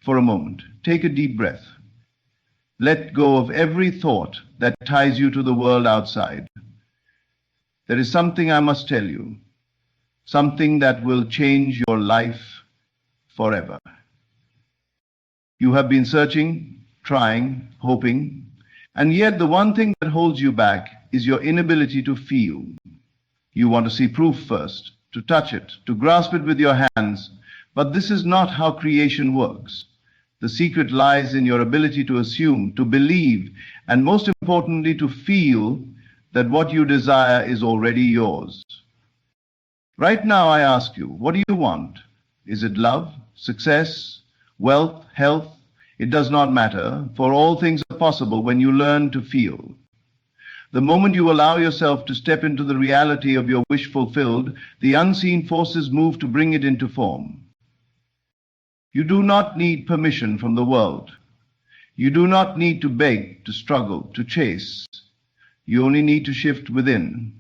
for a moment. Take a deep breath. Let go of every thought that ties you to the world outside. There is something I must tell you, something that will change your life forever. You have been searching, trying, hoping, and yet the one thing that holds you back is your inability to feel. You want to see proof first, to touch it, to grasp it with your hands, but this is not how creation works. The secret lies in your ability to assume, to believe, and most importantly, to feel that what you desire is already yours. Right now, I ask you, what do you want? Is it love, success, wealth, health? It does not matter, for all things are possible when you learn to feel. The moment you allow yourself to step into the reality of your wish fulfilled, the unseen forces move to bring it into form. You do not need permission from the world. You do not need to beg, to struggle, to chase. You only need to shift within,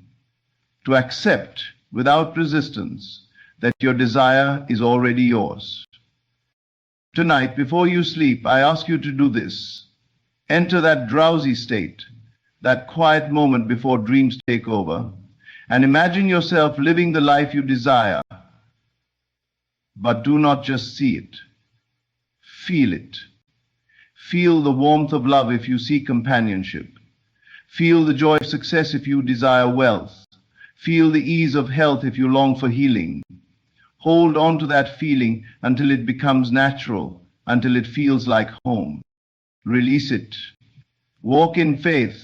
to accept without resistance that your desire is already yours. Tonight, before you sleep, I ask you to do this. Enter that drowsy state, that quiet moment before dreams take over, and imagine yourself living the life you desire. But do not just see it. Feel it. Feel the warmth of love if you seek companionship. Feel the joy of success if you desire wealth. Feel the ease of health if you long for healing. Hold on to that feeling until it becomes natural, until it feels like home. Release it. Walk in faith.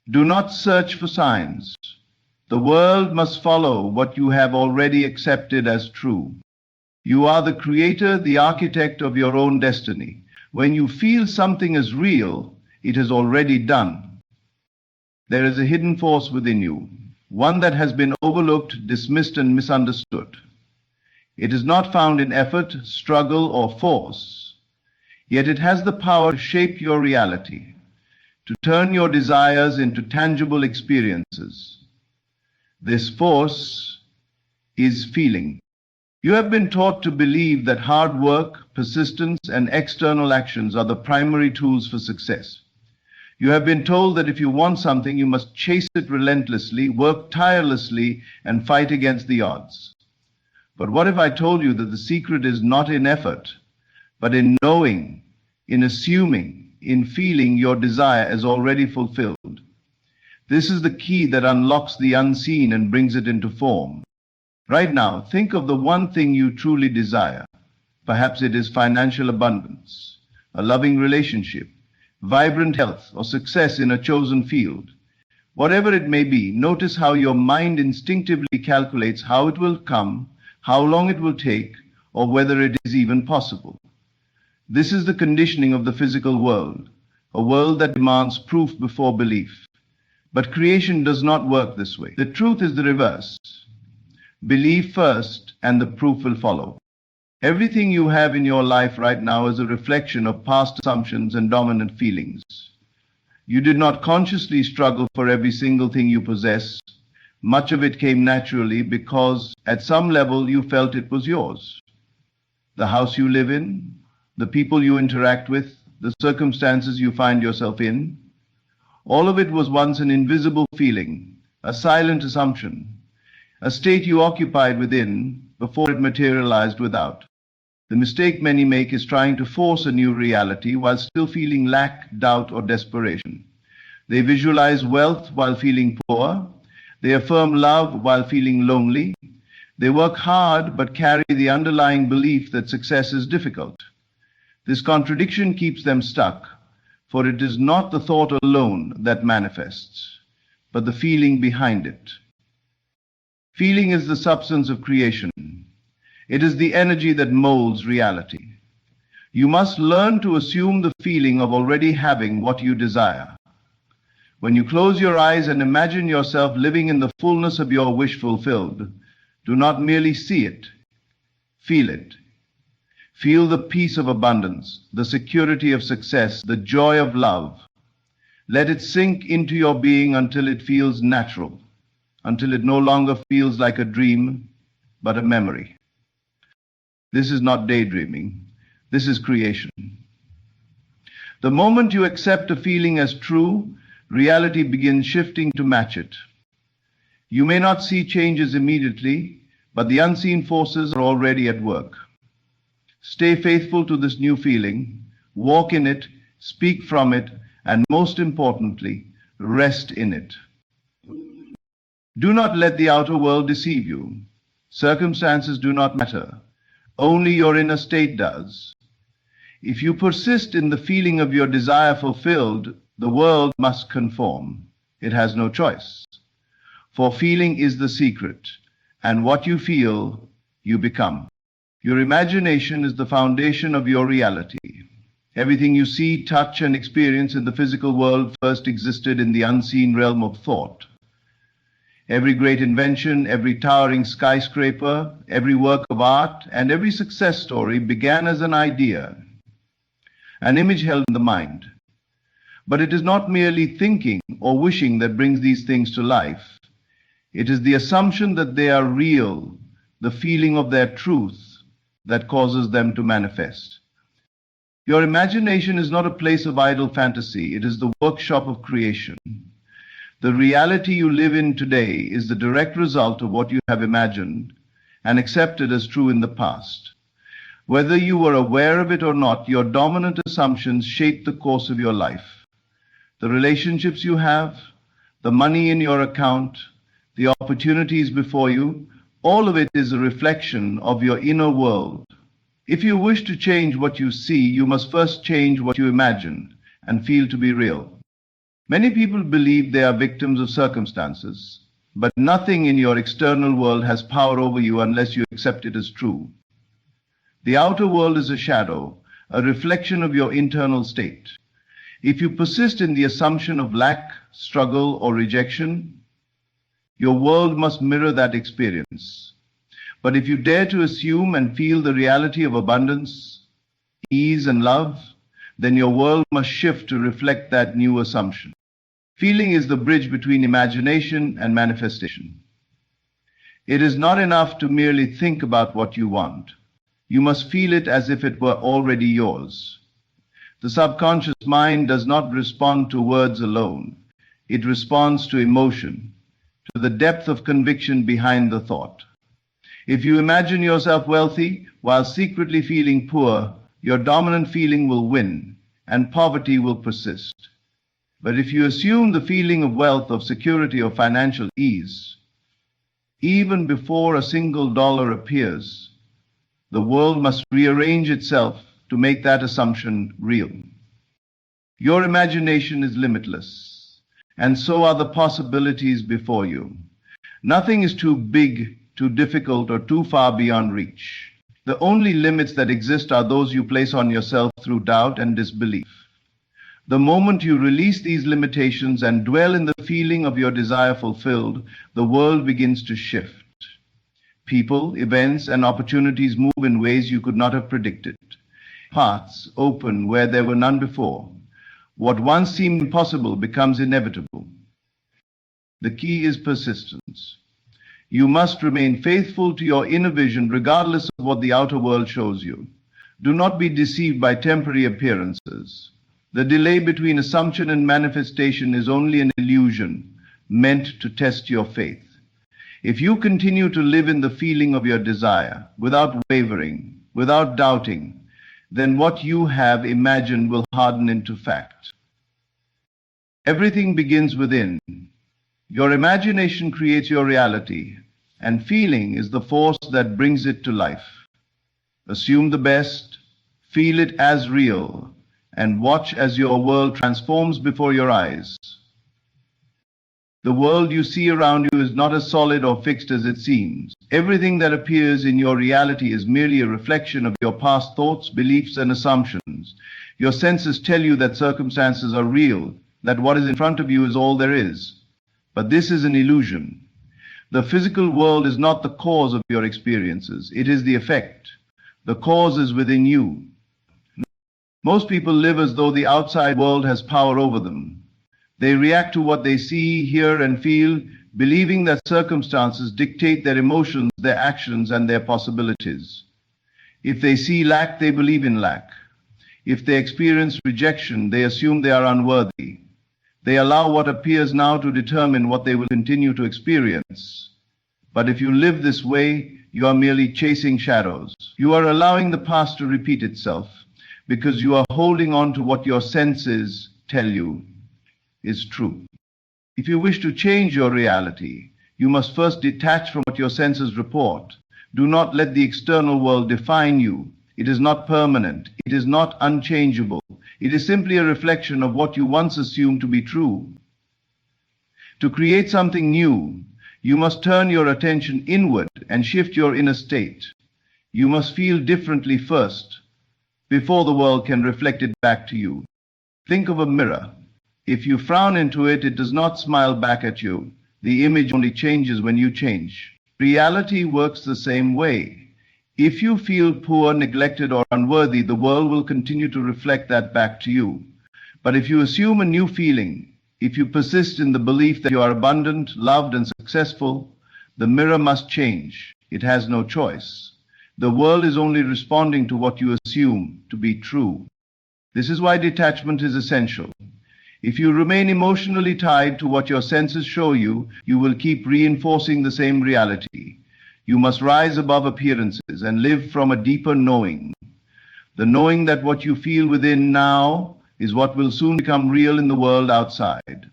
Do not search for signs. The world must follow what you have already accepted as true. You are the creator, the architect of your own destiny. When you feel something is real, it is already done. There is a hidden force within you, one that has been overlooked, dismissed, and misunderstood. It is not found in effort, struggle, or force, yet it has the power to shape your reality, to turn your desires into tangible experiences. This force is feeling. You have been taught to believe that hard work, persistence, and external actions are the primary tools for success. You have been told that if you want something, you must chase it relentlessly, work tirelessly, and fight against the odds. But what if I told you that the secret is not in effort, but in knowing, in assuming, in feeling your desire as already fulfilled? This is the key that unlocks the unseen and brings it into form. Right now, think of the one thing you truly desire. Perhaps it is financial abundance, a loving relationship, vibrant health, or success in a chosen field. Whatever it may be, notice how your mind instinctively calculates how it will come, how long it will take, or whether it is even possible. This is the conditioning of the physical world, a world that demands proof before belief. But creation does not work this way. The truth is the reverse. Believe first, and the proof will follow. Everything you have in your life right now is a reflection of past assumptions and dominant feelings. You did not consciously struggle for every single thing you possess. Much of it came naturally because at some level you felt it was yours. The house you live in, the people you interact with, the circumstances you find yourself in, all of it was once an invisible feeling, a silent assumption, a state you occupied within before it materialized without. The mistake many make is trying to force a new reality while still feeling lack, doubt, or desperation. They visualize wealth while feeling poor. They affirm love while feeling lonely. They work hard but carry the underlying belief that success is difficult. This contradiction keeps them stuck, for it is not the thought alone that manifests, but the feeling behind it. Feeling is the substance of creation. It is the energy that molds reality. You must learn to assume the feeling of already having what you desire. When you close your eyes and imagine yourself living in the fullness of your wish fulfilled, do not merely see it, feel it. Feel the peace of abundance, the security of success, the joy of love. Let it sink into your being until it feels natural, until it no longer feels like a dream, but a memory. This is not daydreaming. This is creation. The moment you accept a feeling as true, reality begins shifting to match it. You may not see changes immediately, but the unseen forces are already at work. Stay faithful to this new feeling, walk in it, speak from it, and most importantly, rest in it. Do not let the outer world deceive you. Circumstances do not matter. Only your inner state does. If you persist in the feeling of your desire fulfilled, the world must conform. It has no choice. For feeling is the secret, and what you feel, you become. Your imagination is the foundation of your reality. Everything you see, touch, and experience in the physical world first existed in the unseen realm of thought. Every great invention, every towering skyscraper, every work of art, and every success story began as an idea, an image held in the mind. But it is not merely thinking or wishing that brings these things to life. It is the assumption that they are real, the feeling of their truth, that causes them to manifest. Your imagination is not a place of idle fantasy. It is the workshop of creation. The reality you live in today is the direct result of what you have imagined and accepted as true in the past. Whether you were aware of it or not, your dominant assumptions shape the course of your life. The relationships you have, the money in your account, the opportunities before you, all of it is a reflection of your inner world. If you wish to change what you see, you must first change what you imagine and feel to be real. Many people believe they are victims of circumstances, but nothing in your external world has power over you unless you accept it as true. The outer world is a shadow, a reflection of your internal state. If you persist in the assumption of lack, struggle, or rejection, your world must mirror that experience. But if you dare to assume and feel the reality of abundance, ease, and love, then your world must shift to reflect that new assumption. Feeling is the bridge between imagination and manifestation. It is not enough to merely think about what you want. You must feel it as if it were already yours. The subconscious mind does not respond to words alone. It responds to emotion, to the depth of conviction behind the thought. If you imagine yourself wealthy while secretly feeling poor, your dominant feeling will win and poverty will persist. But if you assume the feeling of wealth, of security, or financial ease, even before a single dollar appears, the world must rearrange itself to make that assumption real. Your imagination is limitless, and so are the possibilities before you. Nothing is too big, too difficult, or too far beyond reach. The only limits that exist are those you place on yourself through doubt and disbelief. The moment you release these limitations and dwell in the feeling of your desire fulfilled, the world begins to shift. People, events, and opportunities move in ways you could not have predicted. Paths open where there were none before. What once seemed impossible becomes inevitable. The key is persistence. You must remain faithful to your inner vision regardless of what the outer world shows you. Do not be deceived by temporary appearances. The delay between assumption and manifestation is only an illusion meant to test your faith. If you continue to live in the feeling of your desire, without wavering, without doubting, then what you have imagined will harden into fact. Everything begins within. Your imagination creates your reality, and feeling is the force that brings it to life. Assume the best, feel it as real, and watch as your world transforms before your eyes. The world you see around you is not as solid or fixed as it seems. Everything that appears in your reality is merely a reflection of your past thoughts, beliefs, and assumptions. Your senses tell you that circumstances are real, that what is in front of you is all there is. But this is an illusion. The physical world is not the cause of your experiences. It is the effect. The cause is within you. Most people live as though the outside world has power over them. They react to what they see, hear, and feel, believing that circumstances dictate their emotions, their actions, and their possibilities. If they see lack, they believe in lack. If they experience rejection, they assume they are unworthy. They allow what appears now to determine what they will continue to experience. But if you live this way, you are merely chasing shadows. You are allowing the past to repeat itself because you are holding on to what your senses tell you is true. If you wish to change your reality, you must first detach from what your senses report. Do not let the external world define you. It is not permanent. It is not unchangeable. It is simply a reflection of what you once assumed to be true. To create something new, you must turn your attention inward and shift your inner state. You must feel differently first, before the world can reflect it back to you. Think of a mirror. If you frown into it, it does not smile back at you. The image only changes when you change. Reality works the same way. If you feel poor, neglected, or unworthy, the world will continue to reflect that back to you. But if you assume a new feeling, if you persist in the belief that you are abundant, loved, and successful, the mirror must change. It has no choice. The world is only responding to what you assume to be true. This is why detachment is essential. If you remain emotionally tied to what your senses show you, you will keep reinforcing the same reality. You must rise above appearances and live from a deeper knowing. The knowing that what you feel within now is what will soon become real in the world outside.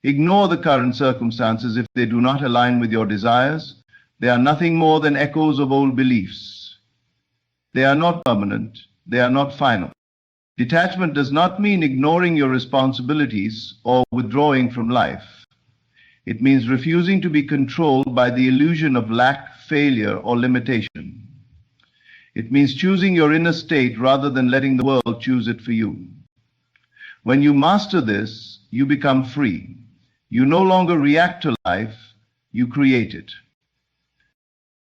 Ignore the current circumstances if they do not align with your desires. They are nothing more than echoes of old beliefs. They are not permanent. They are not final. Detachment does not mean ignoring your responsibilities or withdrawing from life. It means refusing to be controlled by the illusion of lack, failure, or limitation. It means choosing your inner state rather than letting the world choose it for you. When you master this, you become free. You no longer react to life, you create it.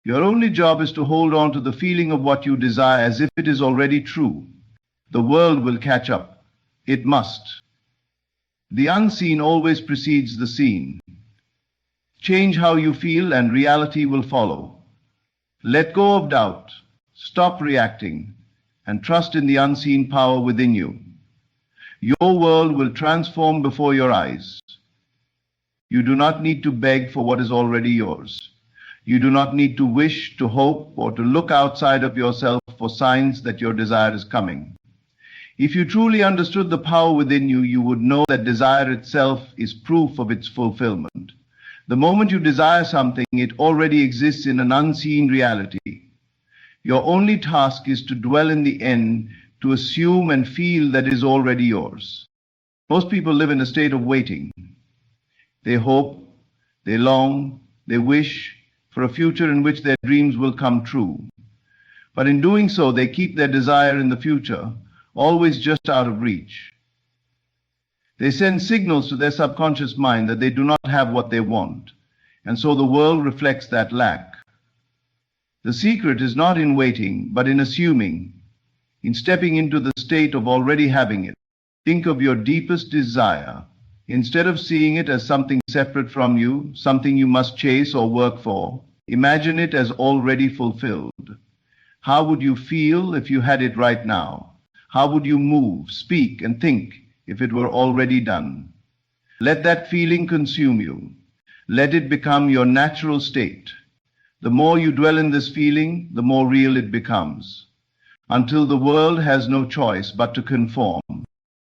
Your only job is to hold on to the feeling of what you desire as if it is already true. The world will catch up. It must. The unseen always precedes the seen. Change how you feel and reality will follow. Let go of doubt. Stop reacting and trust in the unseen power within you. Your world will transform before your eyes. You do not need to beg for what is already yours. You do not need to wish, to hope, or to look outside of yourself for signs that your desire is coming. If you truly understood the power within you, you would know that desire itself is proof of its fulfillment. The moment you desire something, it already exists in an unseen reality. Your only task is to dwell in the end, to assume and feel that it is already yours. Most people live in a state of waiting. They hope, they long, they wish for a future in which their dreams will come true. But in doing so, they keep their desire in the future always just out of reach. They send signals to their subconscious mind that they do not have what they want, and so the world reflects that lack. The secret is not in waiting, but in assuming, in stepping into the state of already having it. Think of your deepest desire. Instead of seeing it as something separate from you, something you must chase or work for, imagine it as already fulfilled. How would you feel if you had it right now? How would you move, speak, and think if it were already done? Let that feeling consume you. Let it become your natural state. The more you dwell in this feeling, the more real it becomes, until the world has no choice but to conform.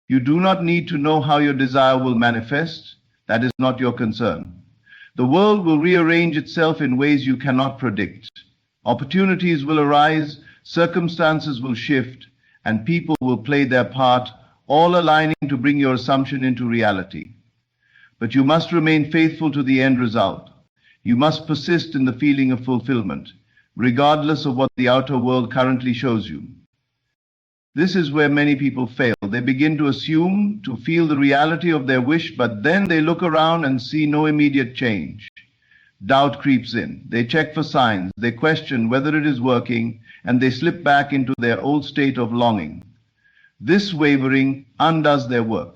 You do not need to know how your desire will manifest. That is not your concern. The world will rearrange itself in ways you cannot predict. Opportunities will arise, circumstances will shift, and people will play their part, all aligning to bring your assumption into reality. But you must remain faithful to the end result. You must persist in the feeling of fulfillment, regardless of what the outer world currently shows you. This is where many people fail. They begin to assume, to feel the reality of their wish, but then they look around and see no immediate change. Doubt creeps in. They check for signs. They question whether it is working, and they slip back into their old state of longing. This wavering undoes their work.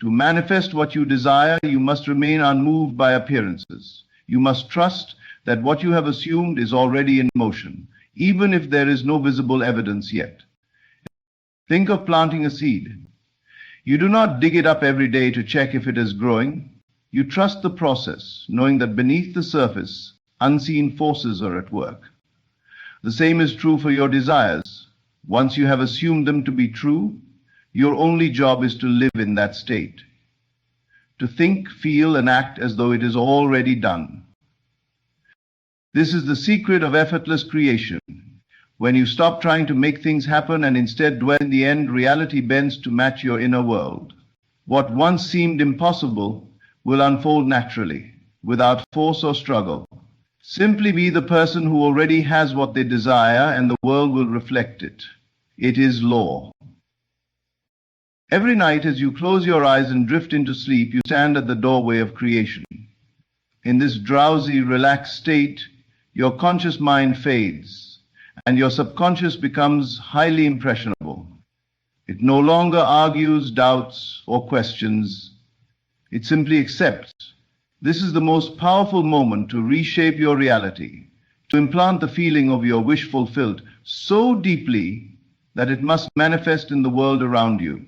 To manifest what you desire, you must remain unmoved by appearances. You must trust that what you have assumed is already in motion. even if there is no visible evidence yet. Think of planting a seed. You do not dig it up every day to check if it is growing. You trust the process, knowing that beneath the surface, unseen forces are at work. The same is true for your desires. Once you have assumed them to be true, your only job is to live in that state, to think, feel, and act as though it is already done. This is the secret of effortless creation. When you stop trying to make things happen and instead dwell in the end, reality bends to match your inner world. What once seemed impossible will unfold naturally, without force or struggle. Simply be the person who already has what they desire, and the world will reflect it. It is law. Every night as you close your eyes and drift into sleep, you stand at the doorway of creation. In this drowsy, relaxed state, your conscious mind fades, and your subconscious becomes highly impressionable. It no longer argues, doubts, or questions. It simply accepts. This is the most powerful moment to reshape your reality, to implant the feeling of your wish fulfilled so deeply that it must manifest in the world around you.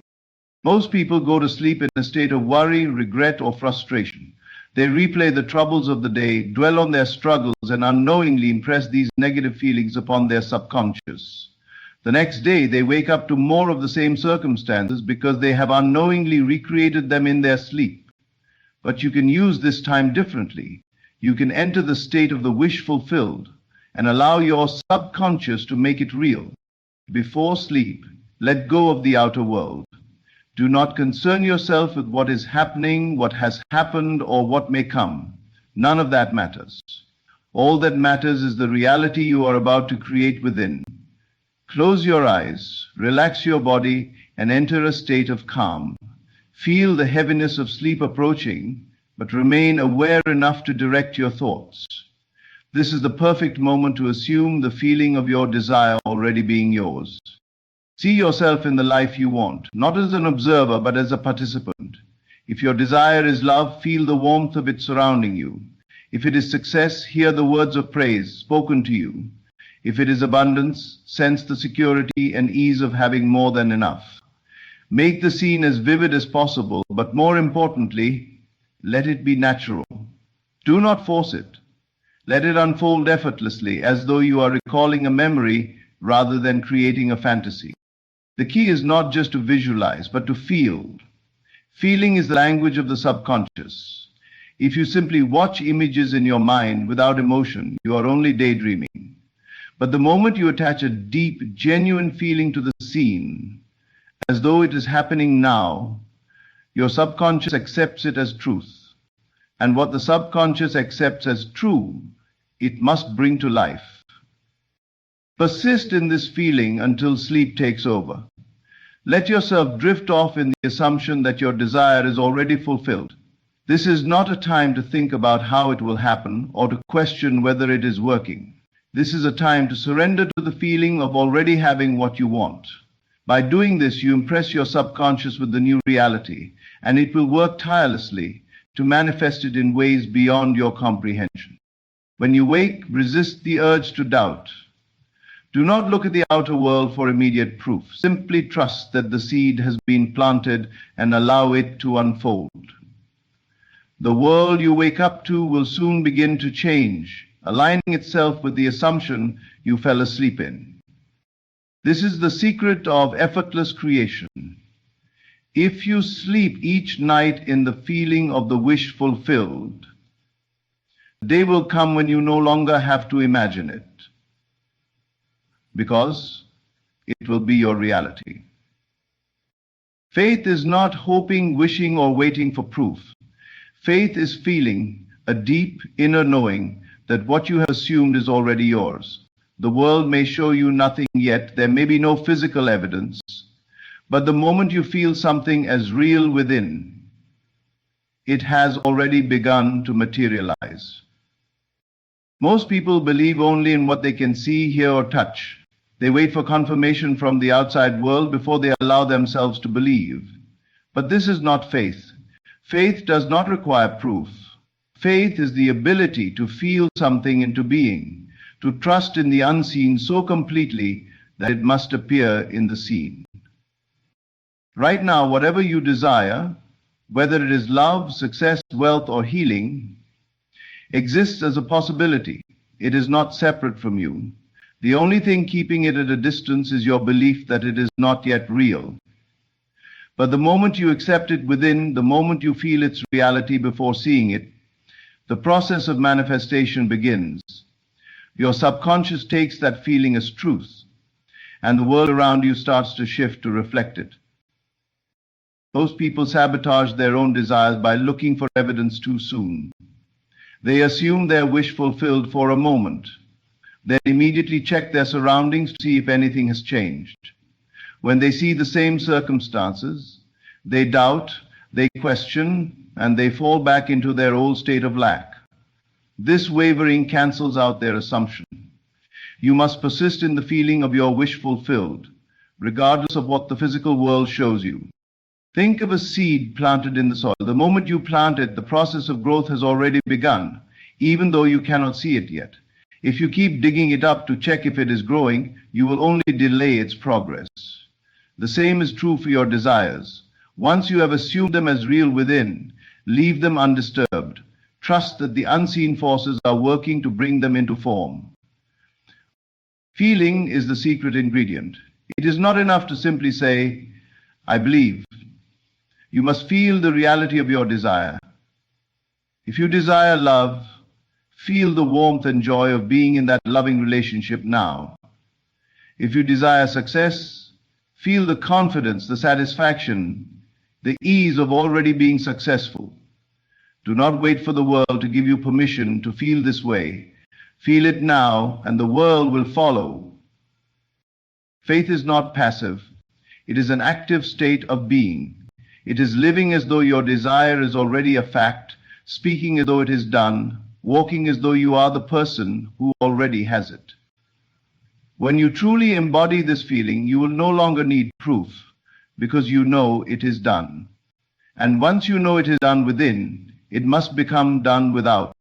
Most people go to sleep in a state of worry, regret, or frustration. They replay the troubles of the day, dwell on their struggles, and unknowingly impress these negative feelings upon their subconscious. The next day, they wake up to more of the same circumstances because they have unknowingly recreated them in their sleep. But you can use this time differently. You can enter the state of the wish fulfilled and allow your subconscious to make it real. Before sleep, let go of the outer world. Do not concern yourself with what is happening, what has happened, or what may come. None of that matters. All that matters is the reality you are about to create within. Close your eyes, relax your body, and enter a state of calm. Feel the heaviness of sleep approaching, but remain aware enough to direct your thoughts. This is the perfect moment to assume the feeling of your desire already being yours. See yourself in the life you want, not as an observer, but as a participant. If your desire is love, feel the warmth of it surrounding you. If it is success, hear the words of praise spoken to you. If it is abundance, sense the security and ease of having more than enough. Make the scene as vivid as possible, but more importantly, let it be natural. Do not force it. Let it unfold effortlessly, as though you are recalling a memory rather than creating a fantasy. The key is not just to visualize, but to feel. Feeling is the language of the subconscious. If you simply watch images in your mind without emotion, you are only daydreaming. But the moment you attach a deep, genuine feeling to the scene, as though it is happening now, your subconscious accepts it as truth. And what the subconscious accepts as true, it must bring to life. Persist in this feeling until sleep takes over. Let yourself drift off in the assumption that your desire is already fulfilled. This is not a time to think about how it will happen or to question whether it is working. This is a time to surrender to the feeling of already having what you want. By doing this, you impress your subconscious with the new reality, and it will work tirelessly to manifest it in ways beyond your comprehension. When you wake, resist the urge to doubt. Do not look at the outer world for immediate proof. Simply trust that the seed has been planted and allow it to unfold. The world you wake up to will soon begin to change, aligning itself with the assumption you fell asleep in. This is the secret of effortless creation. If you sleep each night in the feeling of the wish fulfilled, the day will come when you no longer have to imagine it, because it will be your reality. Faith is not hoping, wishing, or waiting for proof. Faith is feeling a deep inner knowing that what you have assumed is already yours. The world may show you nothing yet, there may be no physical evidence, but the moment you feel something as real within, it has already begun to materialize. Most people believe only in what they can see, hear, or touch. They wait for confirmation from the outside world before they allow themselves to believe. But this is not faith. Faith does not require proof. Faith is the ability to feel something into being, to trust in the unseen so completely that it must appear in the seen. Right now, whatever you desire, whether it is love, success, wealth, or healing, exists as a possibility. It is not separate from you. The only thing keeping it at a distance is your belief that it is not yet real. But the moment you accept it within, the moment you feel its reality before seeing it, the process of manifestation begins. Your subconscious takes that feeling as truth, and the world around you starts to shift to reflect it. Most people sabotage their own desires by looking for evidence too soon. They assume their wish fulfilled for a moment. They immediately check their surroundings to see if anything has changed. When they see the same circumstances, they doubt, they question, and they fall back into their old state of lack. This wavering cancels out their assumption. You must persist in the feeling of your wish fulfilled, regardless of what the physical world shows you. Think of a seed planted in the soil. The moment you plant it, the process of growth has already begun, even though you cannot see it yet. If you keep digging it up to check if it is growing, you will only delay its progress. The same is true for your desires. Once you have assumed them as real within, leave them undisturbed. Trust that the unseen forces are working to bring them into form. Feeling is the secret ingredient. It is not enough to simply say, I believe. You must feel the reality of your desire. If you desire love, feel the warmth and joy of being in that loving relationship now. If you desire success, feel the confidence, the satisfaction, the ease of already being successful. Do not wait for the world to give you permission to feel this way. Feel it now, and the world will follow. Faith is not passive. It is an active state of being. It is living as though your desire is already a fact, speaking as though it is done, walking as though you are the person who already has it. When you truly embody this feeling, you will no longer need proof, because you know it is done. And once you know it is done within, it must become done without.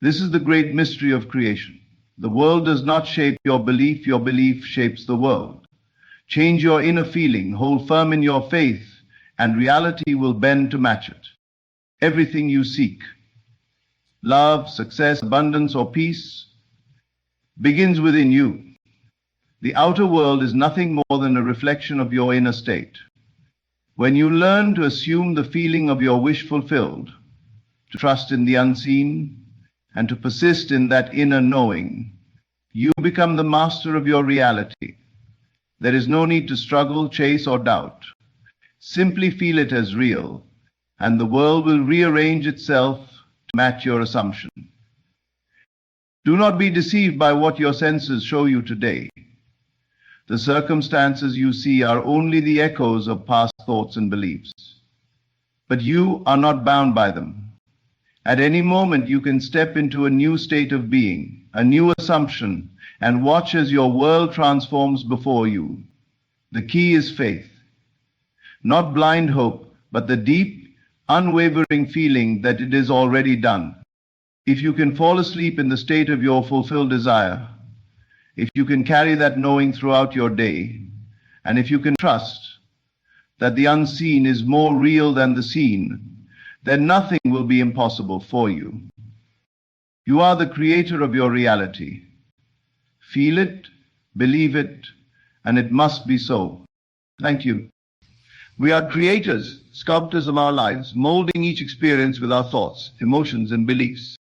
This is the great mystery of creation. The world does not shape your belief shapes the world. Change your inner feeling, hold firm in your faith, and reality will bend to match it. Everything you seek, love, success, abundance, or peace, begins within you. The outer world is nothing more than a reflection of your inner state. When you learn to assume the feeling of your wish fulfilled, to trust in the unseen, and to persist in that inner knowing, you become the master of your reality. There is no need to struggle, chase, or doubt. Simply feel it as real, and the world will rearrange itself to match your assumption. Do not be deceived by what your senses show you today. The circumstances you see are only the echoes of past thoughts and beliefs. But you are not bound by them. At any moment you can step into a new state of being, a new assumption, and watch as your world transforms before you. The key is faith. Not blind hope, but the deep, unwavering feeling that it is already done. If you can fall asleep in the state of your fulfilled desire, if you can carry that knowing throughout your day, and if you can trust that the unseen is more real than the seen, then nothing will be impossible for you. You are the creator of your reality. Feel it, believe it, and it must be so. Thank you. We are creators, sculptors of our lives, molding each experience with our thoughts, emotions, and beliefs.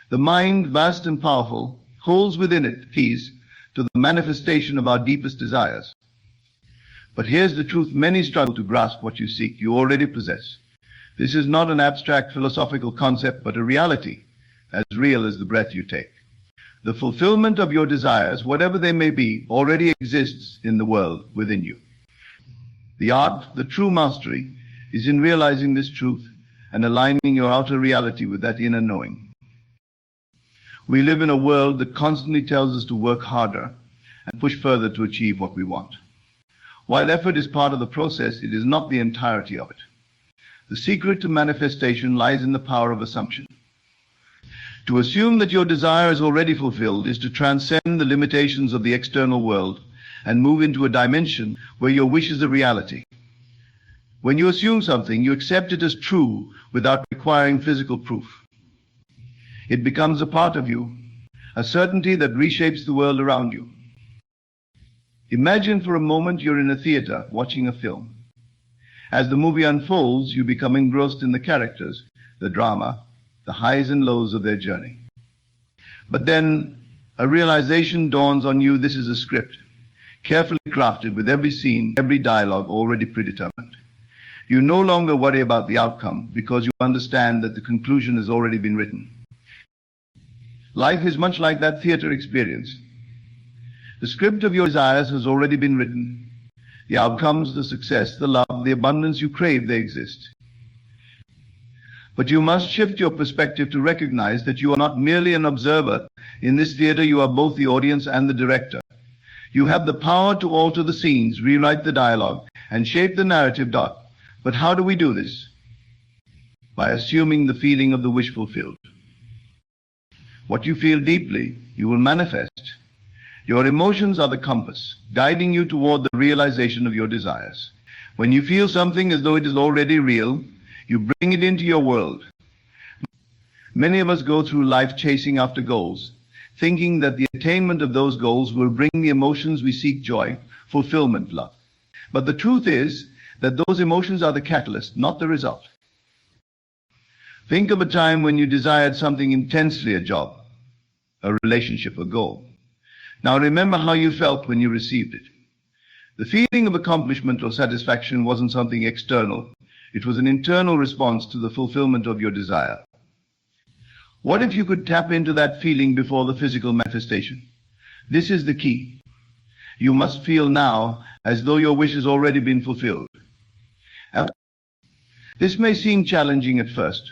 The mind, vast and powerful, holds within it keys to the manifestation of our deepest desires. But here's the truth: many struggle to grasp what you seek, you already possess. This is not an abstract philosophical concept, but a reality, as real as the breath you take. The fulfillment of your desires, whatever they may be, already exists in the world within you. The art, the true mastery, is in realizing this truth and aligning your outer reality with that inner knowing. We live in a world that constantly tells us to work harder and push further to achieve what we want. While effort is part of the process, it is not the entirety of it. The secret to manifestation lies in the power of assumption. To assume that your desire is already fulfilled is to transcend the limitations of the external world and move into a dimension where your wish is a reality. When you assume something, you accept it as true without requiring physical proof. It becomes a part of you, a certainty that reshapes the world around you. Imagine for a moment you're in a theater watching a film. As the movie unfolds, you become engrossed in the characters, the drama, the highs and lows of their journey. But then a realization dawns on you: this is a script, carefully crafted with every scene, every dialogue already predetermined. You no longer worry about the outcome because you understand that the conclusion has already been written. Life is much like that theater experience. The script of your desires has already been written. The outcomes, the success, the love, the abundance you crave, they exist. But you must shift your perspective to recognize that you are not merely an observer. In this theater, you are both the audience and the director. You have the power to alter the scenes, rewrite the dialogue, and shape the narrative. But how do we do this? By assuming the feeling of the wish fulfilled. What you feel deeply, you will manifest. Your emotions are the compass, guiding you toward the realization of your desires. When you feel something as though it is already real, you bring it into your world. Many of us go through life chasing after goals, thinking that the attainment of those goals will bring the emotions we seek: joy, fulfillment, love. But the truth is that those emotions are the catalyst, not the result. Think of a time when you desired something intensely: a job, a relationship, a goal. Now remember how you felt when you received it. The feeling of accomplishment or satisfaction wasn't something external. It was an internal response to the fulfillment of your desire. What if you could tap into that feeling before the physical manifestation? This is the key. You must feel now as though your wish has already been fulfilled. This may seem challenging at first.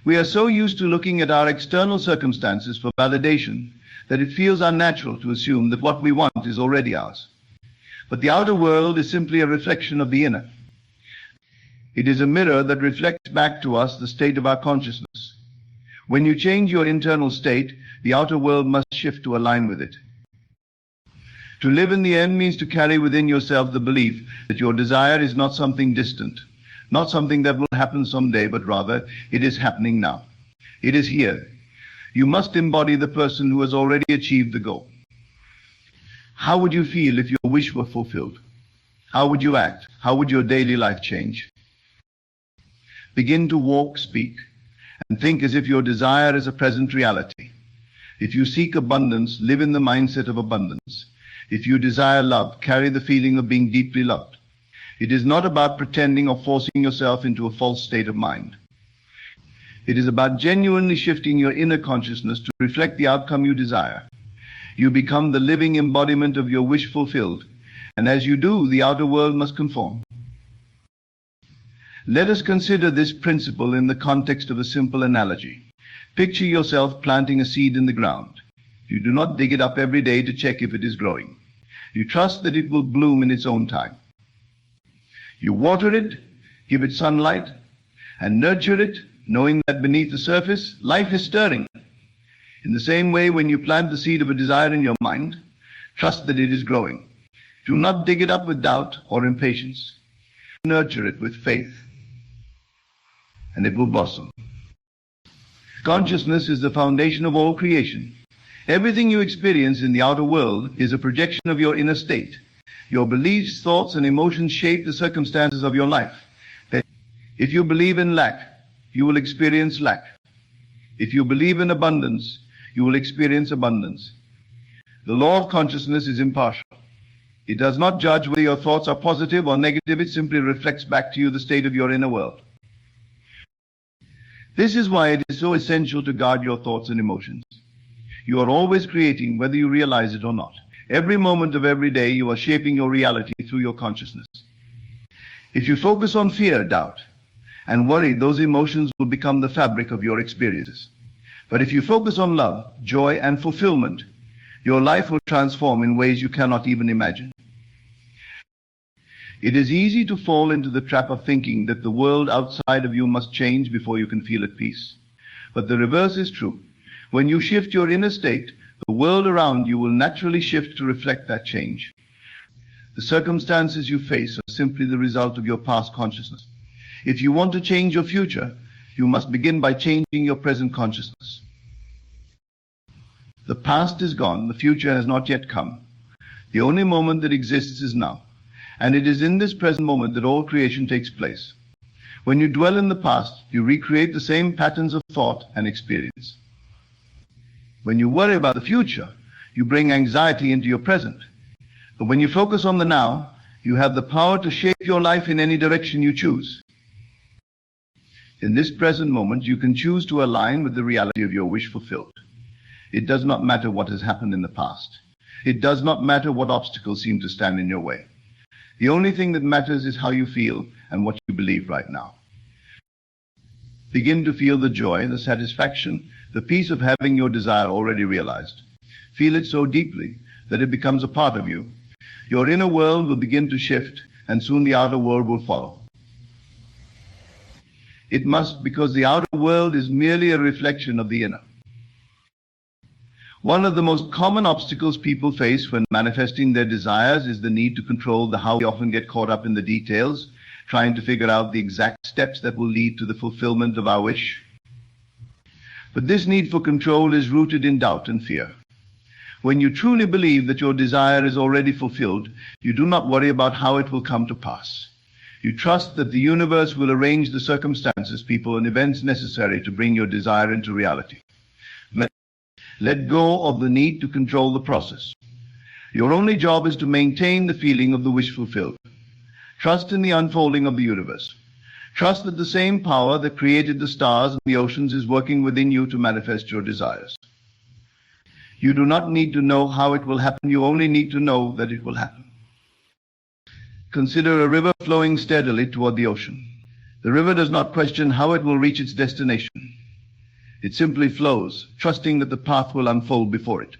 We are so used to looking at our external circumstances for validation that it feels unnatural to assume that what we want is already ours. But the outer world is simply a reflection of the inner. It is a mirror that reflects back to us the state of our consciousness. When you change your internal state, the outer world must shift to align with it. To live in the end means to carry within yourself the belief that your desire is not something distant, not something that will happen someday, but rather it is happening now. It is here. You must embody the person who has already achieved the goal. How would you feel if your wish were fulfilled? How would you act? How would your daily life change? Begin to walk, speak, and think as if your desire is a present reality. If you seek abundance, live in the mindset of abundance. If you desire love, carry the feeling of being deeply loved. It is not about pretending or forcing yourself into a false state of mind. It is about genuinely shifting your inner consciousness to reflect the outcome you desire. You become the living embodiment of your wish fulfilled, and as you do, the outer world must conform. Let us consider this principle in the context of a simple analogy. Picture yourself planting a seed in the ground. You do not dig it up every day to check if it is growing. You trust that it will bloom in its own time. You water it, give it sunlight, and nurture it, knowing that beneath the surface, life is stirring. In the same way, when you plant the seed of a desire in your mind, trust that it is growing. Do not dig it up with doubt or impatience. Nurture it with faith, and it will blossom. Consciousness is the foundation of all creation. Everything you experience in the outer world is a projection of your inner state. Your beliefs, thoughts, and emotions shape the circumstances of your life. If you believe in lack, you will experience lack. If you believe in abundance, you will experience abundance. The law of consciousness is impartial. It does not judge whether your thoughts are positive or negative. It simply reflects back to you the state of your inner world. This is why it is so essential to guard your thoughts and emotions. You are always creating, whether you realize it or not. Every moment of every day, you are shaping your reality through your consciousness. If you focus on fear, doubt, and worry, those emotions will become the fabric of your experiences. But if you focus on love, joy, and fulfillment, your life will transform in ways you cannot even imagine. It is easy to fall into the trap of thinking that the world outside of you must change before you can feel at peace. But the reverse is true. When you shift your inner state, the world around you will naturally shift to reflect that change. The circumstances you face are simply the result of your past consciousness. If you want to change your future, you must begin by changing your present consciousness. The past is gone, the future has not yet come. The only moment that exists is now, and it is in this present moment that all creation takes place. When you dwell in the past, you recreate the same patterns of thought and experience. When you worry about the future, you bring anxiety into your present. But when you focus on the now, you have the power to shape your life in any direction you choose. In this present moment, you can choose to align with the reality of your wish fulfilled. It does not matter what has happened in the past. It does not matter what obstacles seem to stand in your way. The only thing that matters is how you feel and what you believe right now. Begin to feel the joy, the satisfaction, the peace of having your desire already realized. Feel it so deeply that it becomes a part of you. Your inner world will begin to shift, and soon the outer world will follow. It must, because the outer world is merely a reflection of the inner. One of the most common obstacles people face when manifesting their desires is the need to control the how. We often get caught up in the details, trying to figure out the exact steps that will lead to the fulfillment of our wish. But this need for control is rooted in doubt and fear. When you truly believe that your desire is already fulfilled, you do not worry about how it will come to pass. You trust that the universe will arrange the circumstances, people, and events necessary to bring your desire into reality. Let go of the need to control the process. Your only job is to maintain the feeling of the wish fulfilled. Trust in the unfolding of the universe. Trust that the same power that created the stars and the oceans is working within you to manifest your desires. You do not need to know how it will happen. You only need to know that it will happen. Consider a river flowing steadily toward the ocean. The river does not question how it will reach its destination. It simply flows, trusting that the path will unfold before it.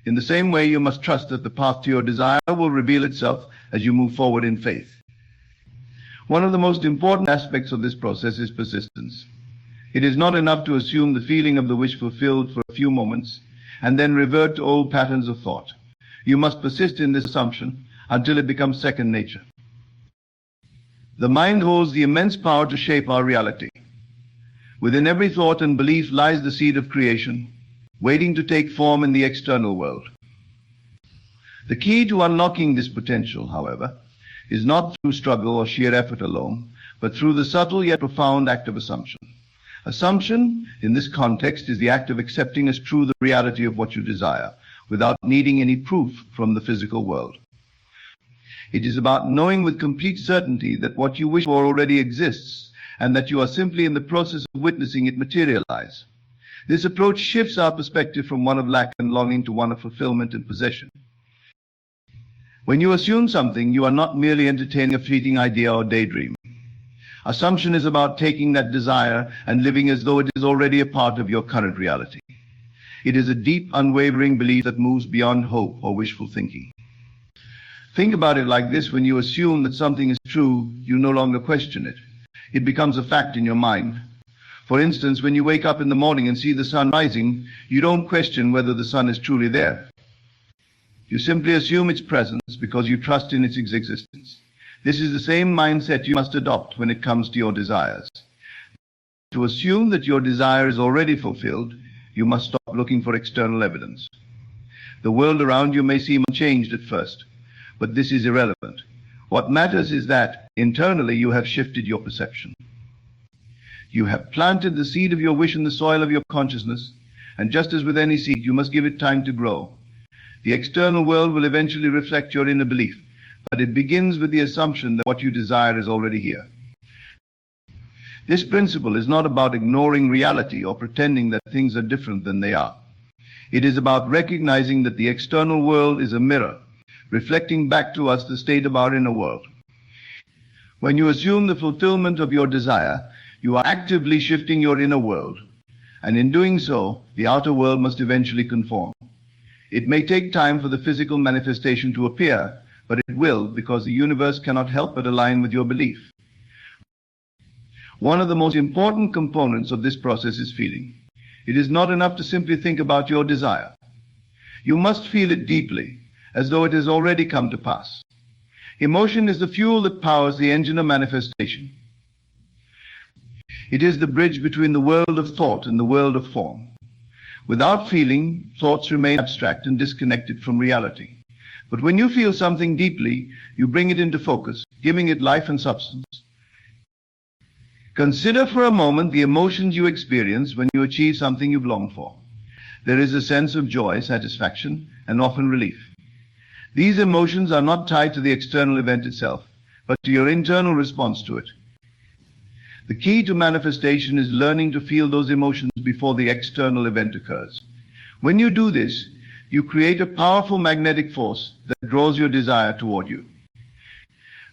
In the same way, you must trust that the path to your desire will reveal itself as you move forward in faith. One of the most important aspects of this process is persistence. It is not enough to assume the feeling of the wish fulfilled for a few moments and then revert to old patterns of thought. You must persist in this assumption until it becomes second nature. The mind holds the immense power to shape our reality. Within every thought and belief lies the seed of creation, waiting to take form in the external world. The key to unlocking this potential, however, is not through struggle or sheer effort alone, but through the subtle yet profound act of assumption. Assumption, in this context, is the act of accepting as true the reality of what you desire, without needing any proof from the physical world. It is about knowing with complete certainty that what you wish for already exists, and that you are simply in the process of witnessing it materialize. This approach shifts our perspective from one of lack and longing to one of fulfillment and possession. When you assume something, you are not merely entertaining a fleeting idea or daydream. Assumption is about taking that desire and living as though it is already a part of your current reality. It is a deep, unwavering belief that moves beyond hope or wishful thinking. Think about it like this: when you assume that something is true, you no longer question it. It becomes a fact in your mind. For instance, when you wake up in the morning and see the sun rising, you don't question whether the sun is truly there. You simply assume its presence because you trust in its existence. This is the same mindset you must adopt when it comes to your desires. To assume that your desire is already fulfilled, you must stop looking for external evidence. The world around you may seem unchanged at first, but this is irrelevant. What matters is that, internally, you have shifted your perception. You have planted the seed of your wish in the soil of your consciousness, and just as with any seed, you must give it time to grow. The external world will eventually reflect your inner belief, but it begins with the assumption that what you desire is already here. This principle is not about ignoring reality or pretending that things are different than they are. It is about recognizing that the external world is a mirror, reflecting back to us the state of our inner world. When you assume the fulfillment of your desire, you are actively shifting your inner world, and in doing so, the outer world must eventually conform. It may take time for the physical manifestation to appear, but it will, because the universe cannot help but align with your belief. One of the most important components of this process is feeling. It is not enough to simply think about your desire. You must feel it deeply, as though it has already come to pass. Emotion is the fuel that powers the engine of manifestation. It is the bridge between the world of thought and the world of form. Without feeling, thoughts remain abstract and disconnected from reality. But when you feel something deeply, you bring it into focus, giving it life and substance. Consider for a moment the emotions you experience when you achieve something you've longed for. There is a sense of joy, satisfaction, and often relief. These emotions are not tied to the external event itself, but to your internal response to it. The key to manifestation is learning to feel those emotions before the external event occurs. When you do this, you create a powerful magnetic force that draws your desire toward you.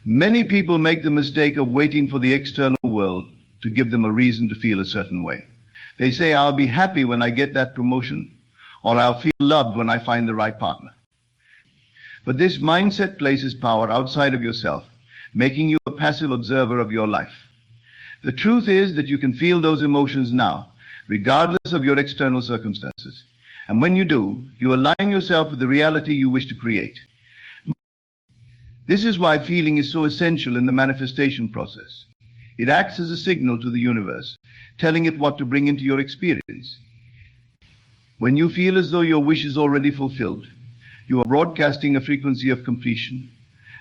Many people make the mistake of waiting for the external world to give them a reason to feel a certain way. They say, I'll be happy when I get that promotion, or I'll feel loved when I find the right partner. But this mindset places power outside of yourself, making you a passive observer of your life. The truth is that you can feel those emotions now, regardless of your external circumstances. And when you do, you align yourself with the reality you wish to create. This is why feeling is so essential in the manifestation process. It acts as a signal to the universe, telling it what to bring into your experience. When you feel as though your wish is already fulfilled, you are broadcasting a frequency of completion,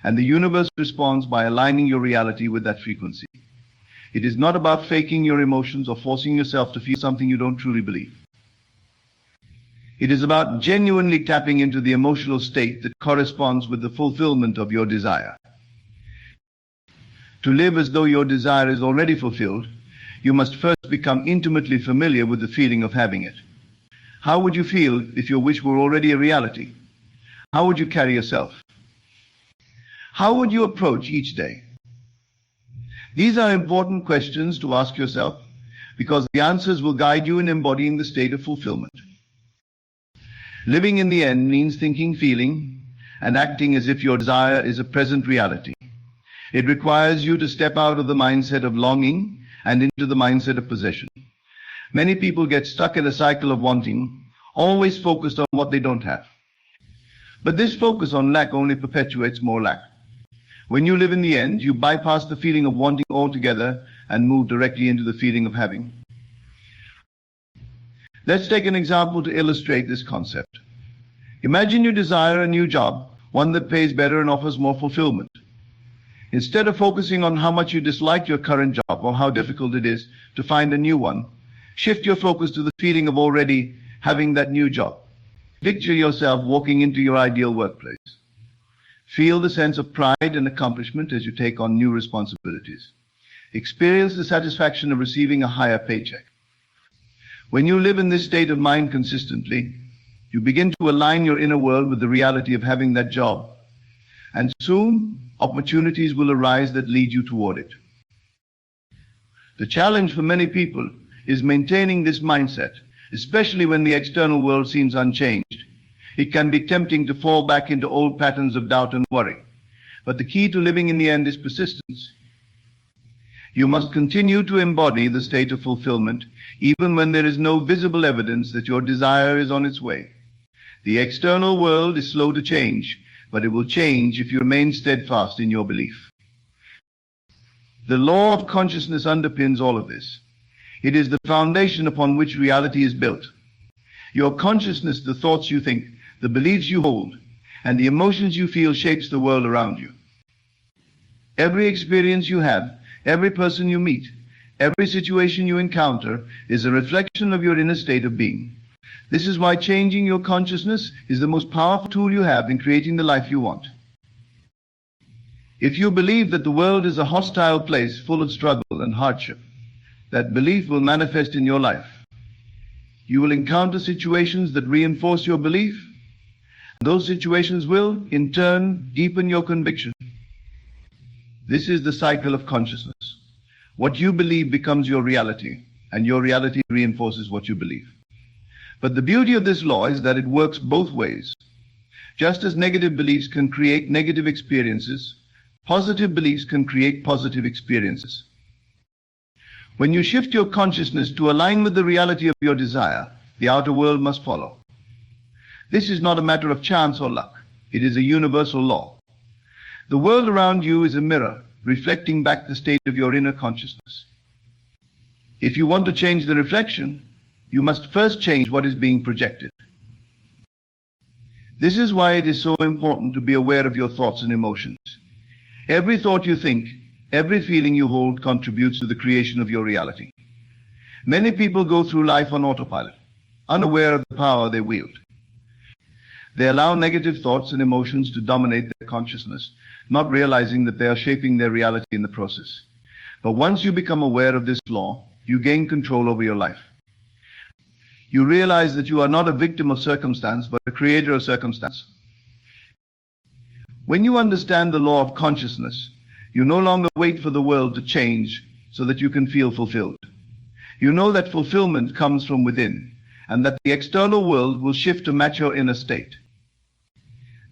and the universe responds by aligning your reality with that frequency. It is not about faking your emotions or forcing yourself to feel something you don't truly believe. It is about genuinely tapping into the emotional state that corresponds with the fulfillment of your desire. To live as though your desire is already fulfilled, you must first become intimately familiar with the feeling of having it. How would you feel if your wish were already a reality? How would you carry yourself? How would you approach each day? These are important questions to ask yourself because the answers will guide you in embodying the state of fulfillment. Living in the end means thinking, feeling, and acting as if your desire is a present reality. It requires you to step out of the mindset of longing and into the mindset of possession. Many people get stuck in a cycle of wanting, always focused on what they don't have. But this focus on lack only perpetuates more lack. When you live in the end, you bypass the feeling of wanting altogether and move directly into the feeling of having. Let's take an example to illustrate this concept. Imagine you desire a new job, one that pays better and offers more fulfillment. Instead of focusing on how much you dislike your current job or how difficult it is to find a new one, shift your focus to the feeling of already having that new job. Picture yourself walking into your ideal workplace. Feel the sense of pride and accomplishment as you take on new responsibilities. Experience the satisfaction of receiving a higher paycheck. When you live in this state of mind consistently, you begin to align your inner world with the reality of having that job. And soon, opportunities will arise that lead you toward it. The challenge for many people is maintaining this mindset, especially when the external world seems unchanged. It can be tempting to fall back into old patterns of doubt and worry. But the key to living in the end is persistence. You must continue to embody the state of fulfillment, even when there is no visible evidence that your desire is on its way. The external world is slow to change, but it will change if you remain steadfast in your belief. The law of consciousness underpins all of this. It is the foundation upon which reality is built. Your consciousness, the thoughts you think, the beliefs you hold, and the emotions you feel shapes the world around you. Every experience you have, every person you meet, every situation you encounter is a reflection of your inner state of being. This is why changing your consciousness is the most powerful tool you have in creating the life you want. If you believe that the world is a hostile place full of struggle and hardship, that belief will manifest in your life. You will encounter situations that reinforce your belief. Those situations will, in turn, deepen your conviction. This is the cycle of consciousness. What you believe becomes your reality, and your reality reinforces what you believe. But the beauty of this law is that it works both ways. Just as negative beliefs can create negative experiences, positive beliefs can create positive experiences. When you shift your consciousness to align with the reality of your desire, the outer world must follow. This is not a matter of chance or luck. It is a universal law. The world around you is a mirror, reflecting back the state of your inner consciousness. If you want to change the reflection, you must first change what is being projected. This is why it is so important to be aware of your thoughts and emotions. Every thought you think, every feeling you hold contributes to the creation of your reality. Many people go through life on autopilot, unaware of the power they wield. They allow negative thoughts and emotions to dominate their consciousness, not realizing that they are shaping their reality in the process. But once you become aware of this law, you gain control over your life. You realize that you are not a victim of circumstance, but a creator of circumstance. When you understand the law of consciousness, you no longer wait for the world to change so that you can feel fulfilled. You know that fulfillment comes from within, and that the external world will shift to match your inner state.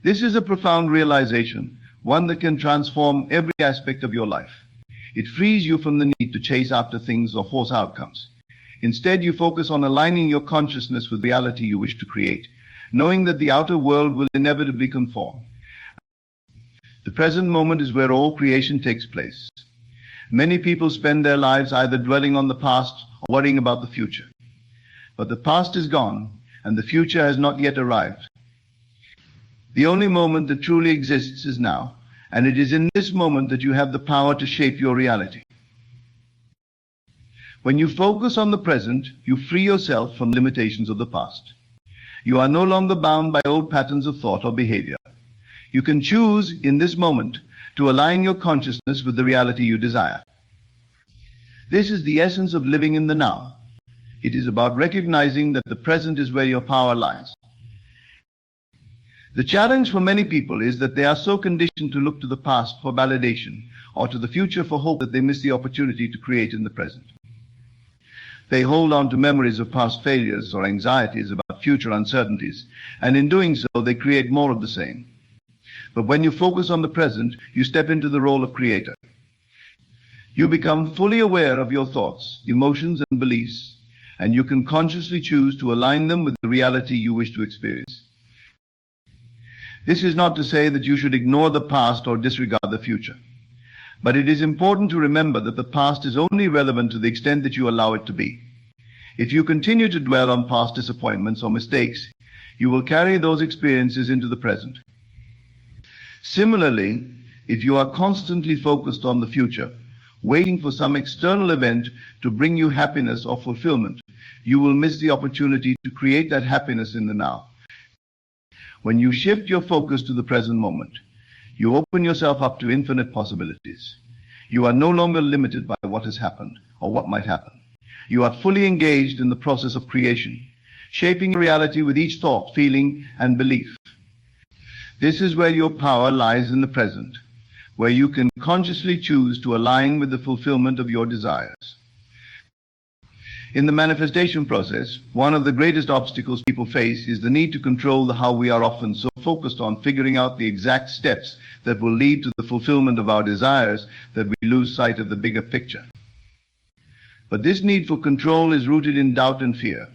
This is a profound realization, one that can transform every aspect of your life. It frees you from the need to chase after things or force outcomes. Instead, you focus on aligning your consciousness with the reality you wish to create, knowing that the outer world will inevitably conform. The present moment is where all creation takes place. Many people spend their lives either dwelling on the past or worrying about the future. But the past is gone, and the future has not yet arrived. The only moment that truly exists is now, and it is in this moment that you have the power to shape your reality. When you focus on the present, you free yourself from limitations of the past. You are no longer bound by old patterns of thought or behavior. You can choose in this moment to align your consciousness with the reality you desire. This is the essence of living in the now. It is about recognizing that the present is where your power lies. The challenge for many people is that they are so conditioned to look to the past for validation or to the future for hope that they miss the opportunity to create in the present. They hold on to memories of past failures or anxieties about future uncertainties, and in doing so, they create more of the same. But when you focus on the present, you step into the role of creator. You become fully aware of your thoughts, emotions, and beliefs, and you can consciously choose to align them with the reality you wish to experience. This is not to say that you should ignore the past or disregard the future. But it is important to remember that the past is only relevant to the extent that you allow it to be. If you continue to dwell on past disappointments or mistakes, you will carry those experiences into the present. Similarly, if you are constantly focused on the future, waiting for some external event to bring you happiness or fulfillment, you will miss the opportunity to create that happiness in the now. When you shift your focus to the present moment, you open yourself up to infinite possibilities. You are no longer limited by what has happened or what might happen. You are fully engaged in the process of creation, shaping reality with each thought, feeling, and belief. This is where your power lies in the present, where you can consciously choose to align with the fulfillment of your desires. In the manifestation process, one of the greatest obstacles people face is the need to control the how. We are often so focused on figuring out the exact steps that will lead to the fulfillment of our desires that we lose sight of the bigger picture. But this need for control is rooted in doubt and fear.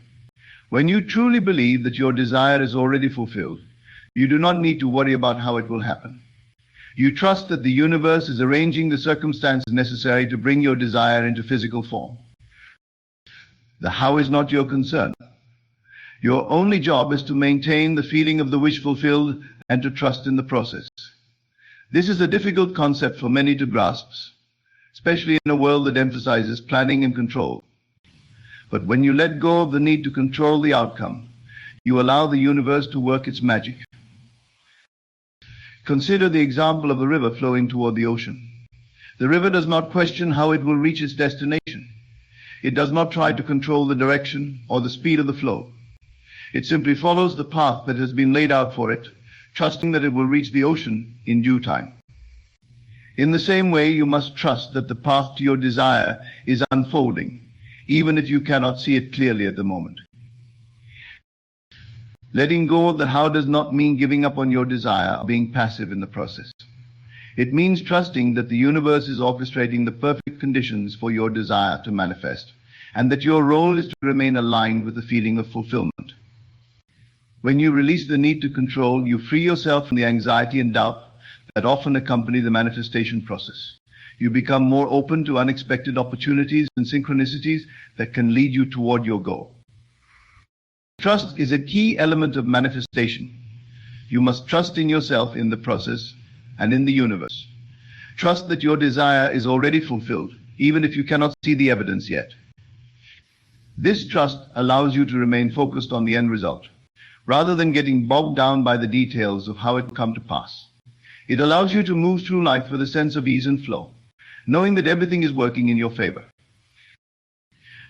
When you truly believe that your desire is already fulfilled, you do not need to worry about how it will happen. You trust that the universe is arranging the circumstances necessary to bring your desire into physical form. The how is not your concern. Your only job is to maintain the feeling of the wish fulfilled and to trust in the process. This is a difficult concept for many to grasp, especially in a world that emphasizes planning and control. But when you let go of the need to control the outcome, you allow the universe to work its magic. Consider the example of a river flowing toward the ocean. The river does not question how it will reach its destination. It does not try to control the direction or the speed of the flow. It simply follows the path that has been laid out for it, trusting that it will reach the ocean in due time. In the same way, you must trust that the path to your desire is unfolding, even if you cannot see it clearly at the moment. Letting go of the how does not mean giving up on your desire or being passive in the process. It means trusting that the universe is orchestrating the perfect conditions for your desire to manifest, and that your role is to remain aligned with the feeling of fulfillment. When you release the need to control, you free yourself from the anxiety and doubt that often accompany the manifestation process. You become more open to unexpected opportunities and synchronicities that can lead you toward your goal. Trust is a key element of manifestation. You must trust in yourself, in the process, and in the universe. Trust that your desire is already fulfilled, even if you cannot see the evidence yet. This trust allows you to remain focused on the end result, rather than getting bogged down by the details of how it will come to pass. It allows you to move through life with a sense of ease and flow, knowing that everything is working in your favor.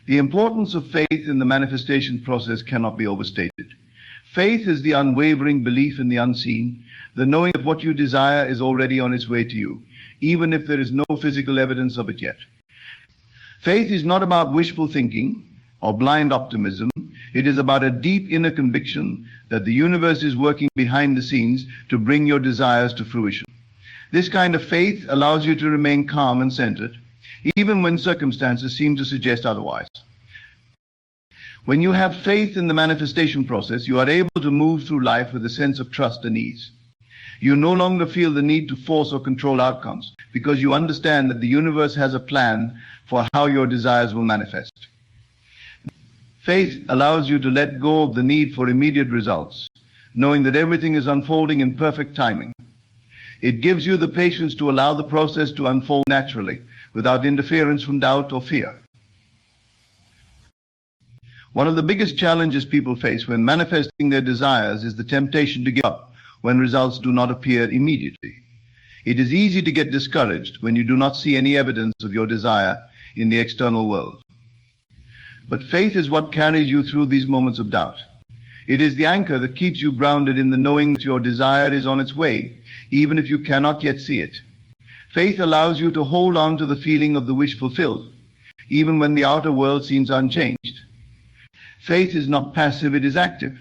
The importance of faith in the manifestation process cannot be overstated. Faith is the unwavering belief in the unseen, the knowing that what you desire is already on its way to you, even if there is no physical evidence of it yet. Faith is not about wishful thinking or blind optimism. It is about a deep inner conviction that the universe is working behind the scenes to bring your desires to fruition. This kind of faith allows you to remain calm and centered, even when circumstances seem to suggest otherwise. When you have faith in the manifestation process, you are able to move through life with a sense of trust and ease. You no longer feel the need to force or control outcomes, because you understand that the universe has a plan for how your desires will manifest. Faith allows you to let go of the need for immediate results, knowing that everything is unfolding in perfect timing. It gives you the patience to allow the process to unfold naturally, without interference from doubt or fear. One of the biggest challenges people face when manifesting their desires is the temptation to give up when results do not appear immediately. It is easy to get discouraged when you do not see any evidence of your desire in the external world. But faith is what carries you through these moments of doubt. It is the anchor that keeps you grounded in the knowing that your desire is on its way, even if you cannot yet see it. Faith allows you to hold on to the feeling of the wish fulfilled, even when the outer world seems unchanged. Faith is not passive, it is active.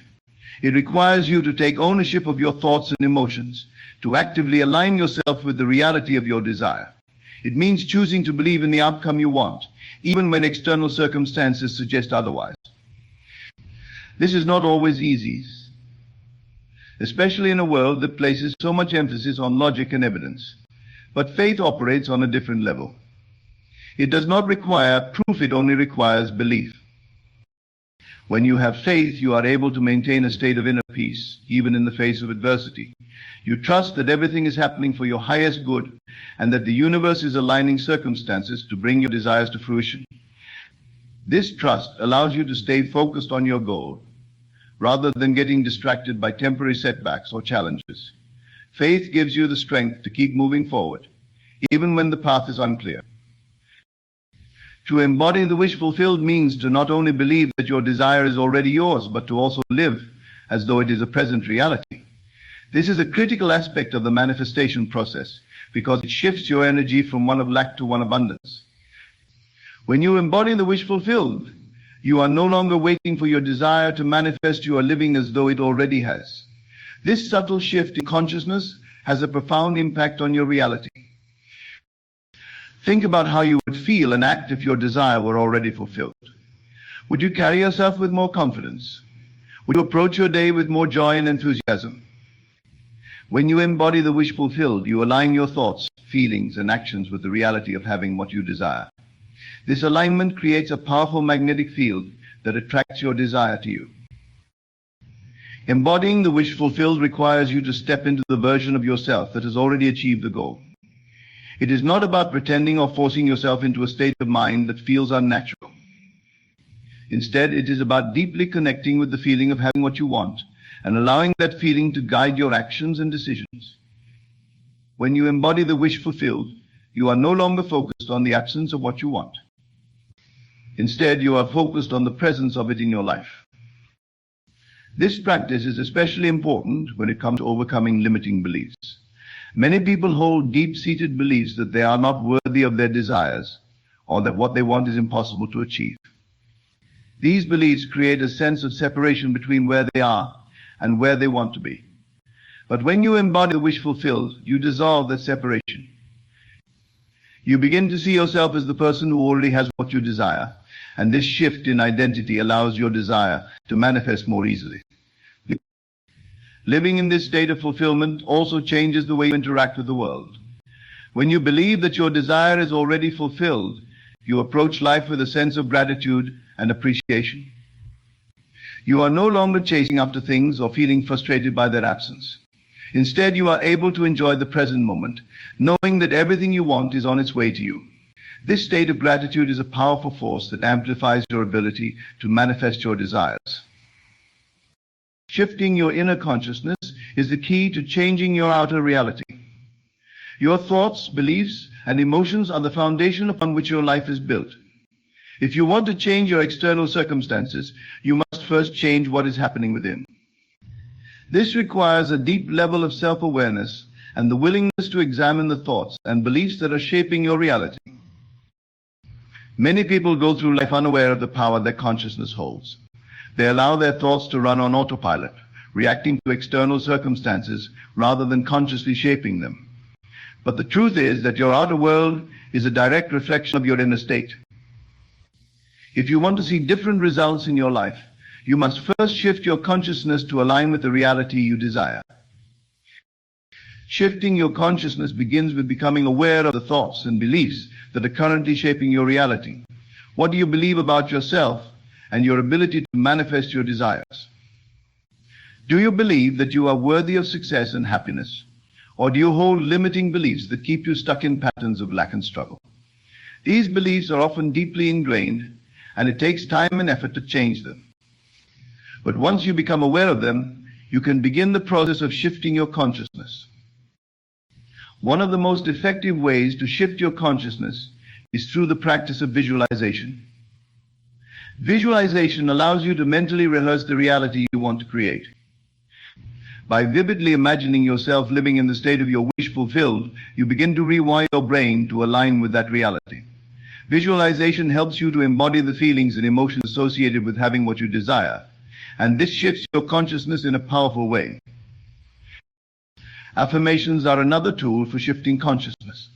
It requires you to take ownership of your thoughts and emotions, to actively align yourself with the reality of your desire. It means choosing to believe in the outcome you want, even when external circumstances suggest otherwise. This is not always easy, especially in a world that places so much emphasis on logic and evidence. But faith operates on a different level. It does not require proof, it only requires belief. When you have faith, you are able to maintain a state of inner peace, even in the face of adversity. You trust that everything is happening for your highest good, and that the universe is aligning circumstances to bring your desires to fruition. This trust allows you to stay focused on your goal, rather than getting distracted by temporary setbacks or challenges. Faith gives you the strength to keep moving forward, even when the path is unclear. To embody the wish fulfilled means to not only believe that your desire is already yours, but to also live as though it is a present reality. This is a critical aspect of the manifestation process, because it shifts your energy from one of lack to one of abundance. When you embody the wish fulfilled, you are no longer waiting for your desire to manifest, you are living as though it already has. This subtle shift in consciousness has a profound impact on your reality. Think about how you would feel and act if your desire were already fulfilled. Would you carry yourself with more confidence? Would you approach your day with more joy and enthusiasm? When you embody the wish fulfilled, you align your thoughts, feelings, and actions with the reality of having what you desire. This alignment creates a powerful magnetic field that attracts your desire to you. Embodying the wish fulfilled requires you to step into the version of yourself that has already achieved the goal. It is not about pretending or forcing yourself into a state of mind that feels unnatural. Instead, it is about deeply connecting with the feeling of having what you want and allowing that feeling to guide your actions and decisions. When you embody the wish fulfilled, you are no longer focused on the absence of what you want. Instead, you are focused on the presence of it in your life. This practice is especially important when it comes to overcoming limiting beliefs. Many people hold deep-seated beliefs that they are not worthy of their desires, or that what they want is impossible to achieve. These beliefs create a sense of separation between where they are and where they want to be. But when you embody the wish fulfilled, you dissolve that separation. You begin to see yourself as the person who already has what you desire, and this shift in identity allows your desire to manifest more easily. Living in this state of fulfillment also changes the way you interact with the world. When you believe that your desire is already fulfilled, you approach life with a sense of gratitude and appreciation. You are no longer chasing after things or feeling frustrated by their absence. Instead, you are able to enjoy the present moment, knowing that everything you want is on its way to you. This state of gratitude is a powerful force that amplifies your ability to manifest your desires. Shifting your inner consciousness is the key to changing your outer reality. Your thoughts, beliefs, and emotions are the foundation upon which your life is built. If you want to change your external circumstances, you must first change what is happening within. This requires a deep level of self-awareness and the willingness to examine the thoughts and beliefs that are shaping your reality. Many people go through life unaware of the power that consciousness holds. They allow their thoughts to run on autopilot, reacting to external circumstances rather than consciously shaping them. But the truth is that your outer world is a direct reflection of your inner state. If you want to see different results in your life, you must first shift your consciousness to align with the reality you desire. Shifting your consciousness begins with becoming aware of the thoughts and beliefs that are currently shaping your reality. What do you believe about yourself and your ability to manifest your desires? Do you believe that you are worthy of success and happiness? Or do you hold limiting beliefs that keep you stuck in patterns of lack and struggle? These beliefs are often deeply ingrained, and it takes time and effort to change them. But once you become aware of them, you can begin the process of shifting your consciousness. One of the most effective ways to shift your consciousness is through the practice of visualization. Visualization allows you to mentally rehearse the reality you want to create. By vividly imagining yourself living in the state of your wish fulfilled, you begin to rewire your brain to align with that reality. Visualization helps you to embody the feelings and emotions associated with having what you desire, and this shifts your consciousness in a powerful way. Affirmations are another tool for shifting consciousness.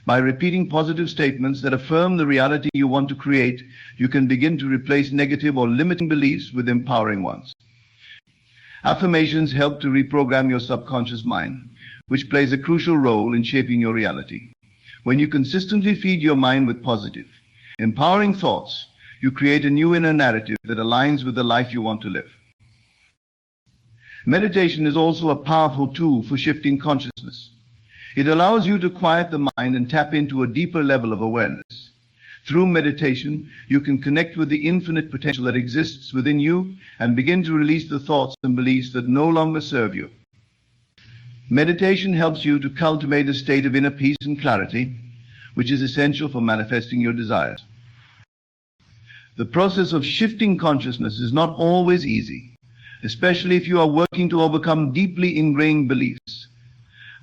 By repeating positive statements that affirm the reality you want to create, you can begin to replace negative or limiting beliefs with empowering ones. Affirmations help to reprogram your subconscious mind, which plays a crucial role in shaping your reality. When you consistently feed your mind with positive, empowering thoughts, you create a new inner narrative that aligns with the life you want to live. Meditation is also a powerful tool for shifting consciousness. It allows you to quiet the mind and tap into a deeper level of awareness. Through meditation, you can connect with the infinite potential that exists within you and begin to release the thoughts and beliefs that no longer serve you. Meditation helps you to cultivate a state of inner peace and clarity, which is essential for manifesting your desires. The process of shifting consciousness is not always easy, especially if you are working to overcome deeply ingrained beliefs.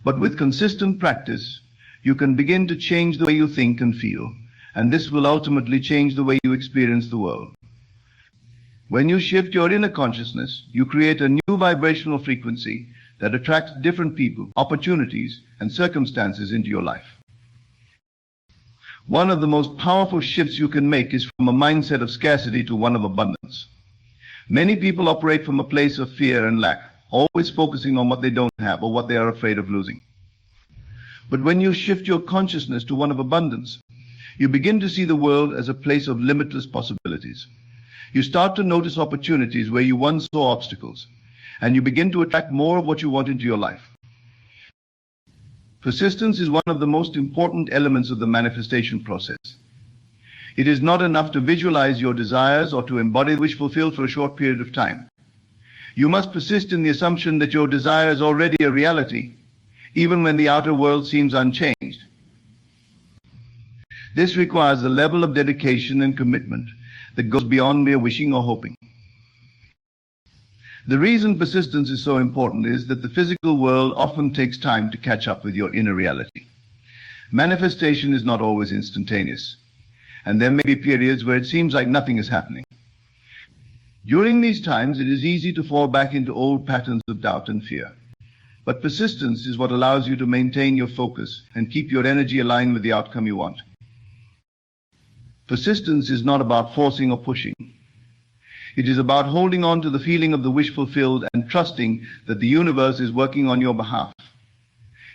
But with consistent practice, you can begin to change the way you think and feel, and this will ultimately change the way you experience the world. When you shift your inner consciousness, you create a new vibrational frequency that attracts different people, opportunities, and circumstances into your life. One of the most powerful shifts you can make is from a mindset of scarcity to one of abundance. Many people operate from a place of fear and lack, always focusing on what they don't have or what they are afraid of losing. But when you shift your consciousness to one of abundance, you begin to see the world as a place of limitless possibilities. You start to notice opportunities where you once saw obstacles, and you begin to attract more of what you want into your life. Persistence is one of the most important elements of the manifestation process. It is not enough to visualize your desires or to embody the wish fulfilled for a short period of time. You must persist in the assumption that your desire is already a reality, even when the outer world seems unchanged. This requires a level of dedication and commitment that goes beyond mere wishing or hoping. The reason persistence is so important is that the physical world often takes time to catch up with your inner reality. Manifestation is not always instantaneous, and there may be periods where it seems like nothing is happening. During these times, it is easy to fall back into old patterns of doubt and fear. But persistence is what allows you to maintain your focus and keep your energy aligned with the outcome you want. Persistence is not about forcing or pushing. It is about holding on to the feeling of the wish fulfilled and trusting that the universe is working on your behalf.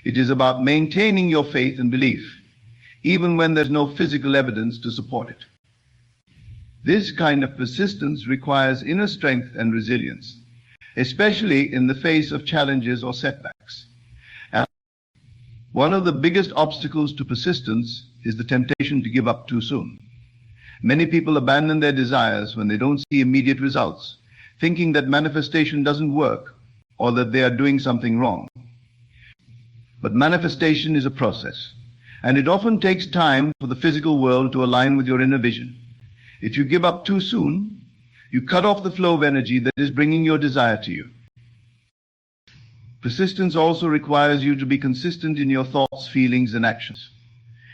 It is about maintaining your faith and belief, even when there's no physical evidence to support it. This kind of persistence requires inner strength and resilience, especially in the face of challenges or setbacks. And one of the biggest obstacles to persistence is the temptation to give up too soon. Many people abandon their desires when they don't see immediate results, thinking that manifestation doesn't work or that they are doing something wrong. But manifestation is a process, and it often takes time for the physical world to align with your inner vision. If you give up too soon, you cut off the flow of energy that is bringing your desire to you. Persistence also requires you to be consistent in your thoughts, feelings, and actions.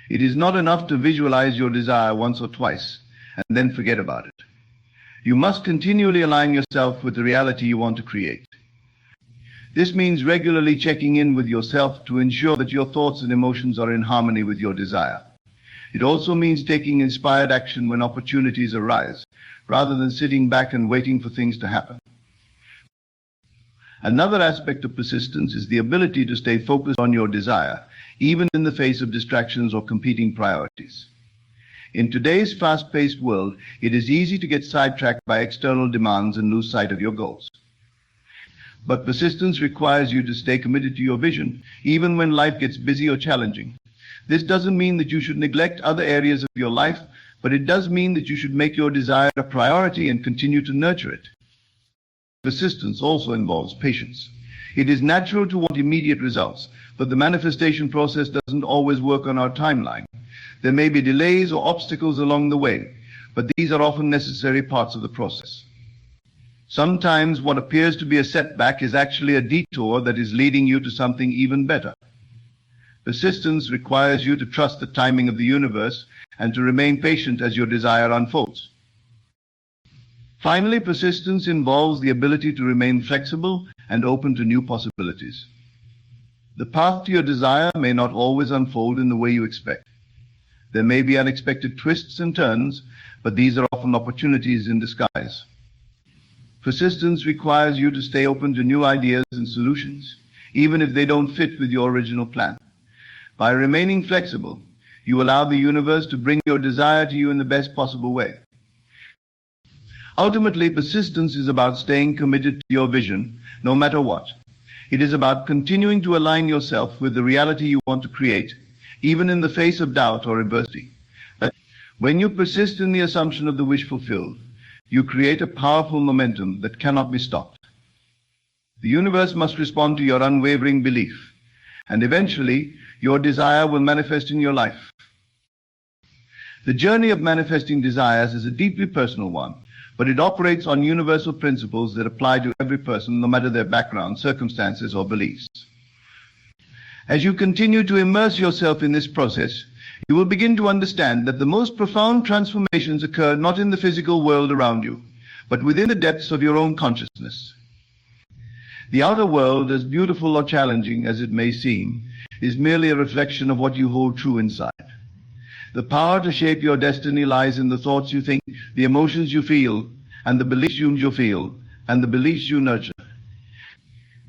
It is not enough to visualize your desire once or twice and then forget about it. You must continually align yourself with the reality you want to create. This means regularly checking in with yourself to ensure that your thoughts and emotions are in harmony with your desire. It also means taking inspired action when opportunities arise, rather than sitting back and waiting for things to happen. Another aspect of persistence is the ability to stay focused on your desire, even in the face of distractions or competing priorities. In today's fast-paced world, it is easy to get sidetracked by external demands and lose sight of your goals. But persistence requires you to stay committed to your vision, even when life gets busy or challenging. This doesn't mean that you should neglect other areas of your life, but it does mean that you should make your desire a priority and continue to nurture it. Persistence also involves patience. It is natural to want immediate results, but the manifestation process doesn't always work on our timeline. There may be delays or obstacles along the way, but these are often necessary parts of the process. Sometimes what appears to be a setback is actually a detour that is leading you to something even better. Persistence requires you to trust the timing of the universe and to remain patient as your desire unfolds. Finally, persistence involves the ability to remain flexible and open to new possibilities. The path to your desire may not always unfold in the way you expect. There may be unexpected twists and turns, but these are often opportunities in disguise. Persistence requires you to stay open to new ideas and solutions, even if they don't fit with your original plan. By remaining flexible, you allow the universe to bring your desire to you in the best possible way. Ultimately, persistence is about staying committed to your vision, no matter what. It is about continuing to align yourself with the reality you want to create, even in the face of doubt or adversity. When you persist in the assumption of the wish fulfilled, you create a powerful momentum that cannot be stopped. The universe must respond to your unwavering belief, and eventually, your desire will manifest in your life. The journey of manifesting desires is a deeply personal one, but it operates on universal principles that apply to every person, no matter their background, circumstances, or beliefs. As you continue to immerse yourself in this process, you will begin to understand that the most profound transformations occur not in the physical world around you, but within the depths of your own consciousness. The outer world, as beautiful or challenging as it may seem, is merely a reflection of what you hold true inside. The power to shape your destiny lies in the thoughts you think, the emotions you feel, and the beliefs you feel, and the beliefs you nurture.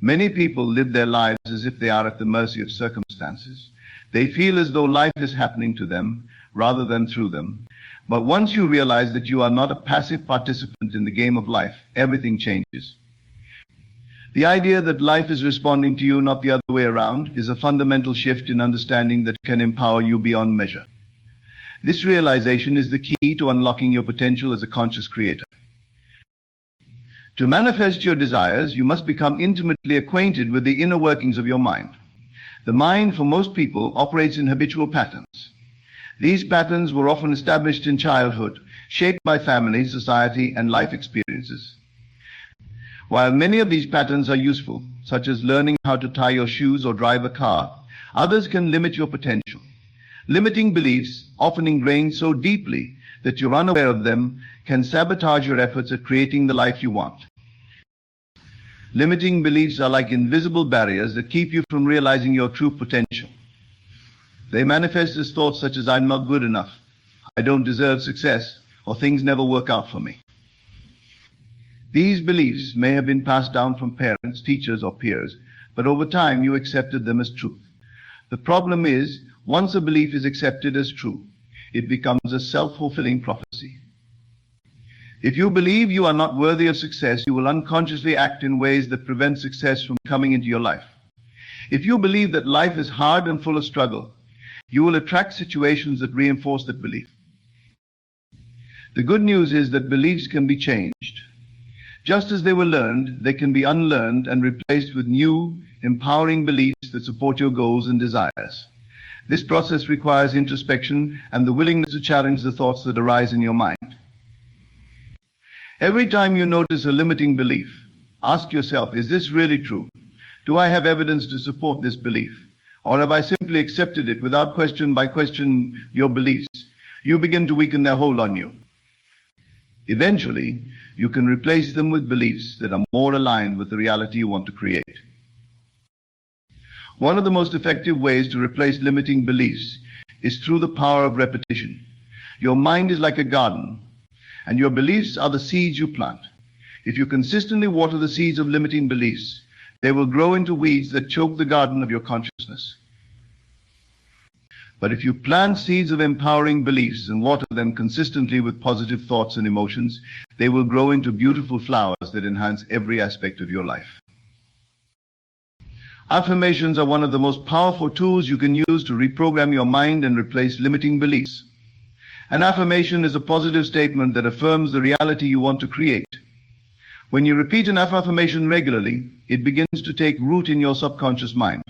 Many people live their lives as if they are at the mercy of circumstances. They feel as though life is happening to them rather than through them. But once you realize that you are not a passive participant in the game of life, everything changes. The idea that life is responding to you, not the other way around, is a fundamental shift in understanding that can empower you beyond measure. This realization is the key to unlocking your potential as a conscious creator. To manifest your desires, you must become intimately acquainted with the inner workings of your mind. The mind, for most people, operates in habitual patterns. These patterns were often established in childhood, shaped by family, society, and life experiences. While many of these patterns are useful, such as learning how to tie your shoes or drive a car, others can limit your potential. Limiting beliefs, often ingrained so deeply that you're unaware of them, can sabotage your efforts at creating the life you want. Limiting beliefs are like invisible barriers that keep you from realizing your true potential. They manifest as thoughts such as I'm not good enough, I don't deserve success, or things never work out for me. These beliefs may have been passed down from parents, teachers, or peers, but over time you accepted them as truth. The problem is, once a belief is accepted as true, it becomes a self-fulfilling prophecy. If you believe you are not worthy of success, you will unconsciously act in ways that prevent success from coming into your life. If you believe that life is hard and full of struggle, you will attract situations that reinforce that belief. The good news is that beliefs can be changed. Just as they were learned, they can be unlearned and replaced with new, empowering beliefs that support your goals and desires. This process requires introspection and the willingness to challenge the thoughts that arise in your mind. Every time you notice a limiting belief, ask yourself, is this really true? Do I have evidence to support this belief? Or have I simply accepted it without question by question your beliefs? You begin to weaken their hold on you. Eventually, you can replace them with beliefs that are more aligned with the reality you want to create. One of the most effective ways to replace limiting beliefs is through the power of repetition. Your mind is like a garden, and your beliefs are the seeds you plant. If you consistently water the seeds of limiting beliefs, they will grow into weeds that choke the garden of your consciousness. But if you plant seeds of empowering beliefs and water them consistently with positive thoughts and emotions, they will grow into beautiful flowers that enhance every aspect of your life. Affirmations are one of the most powerful tools you can use to reprogram your mind and replace limiting beliefs. An affirmation is a positive statement that affirms the reality you want to create. When you repeat an affirmation regularly, it begins to take root in your subconscious mind.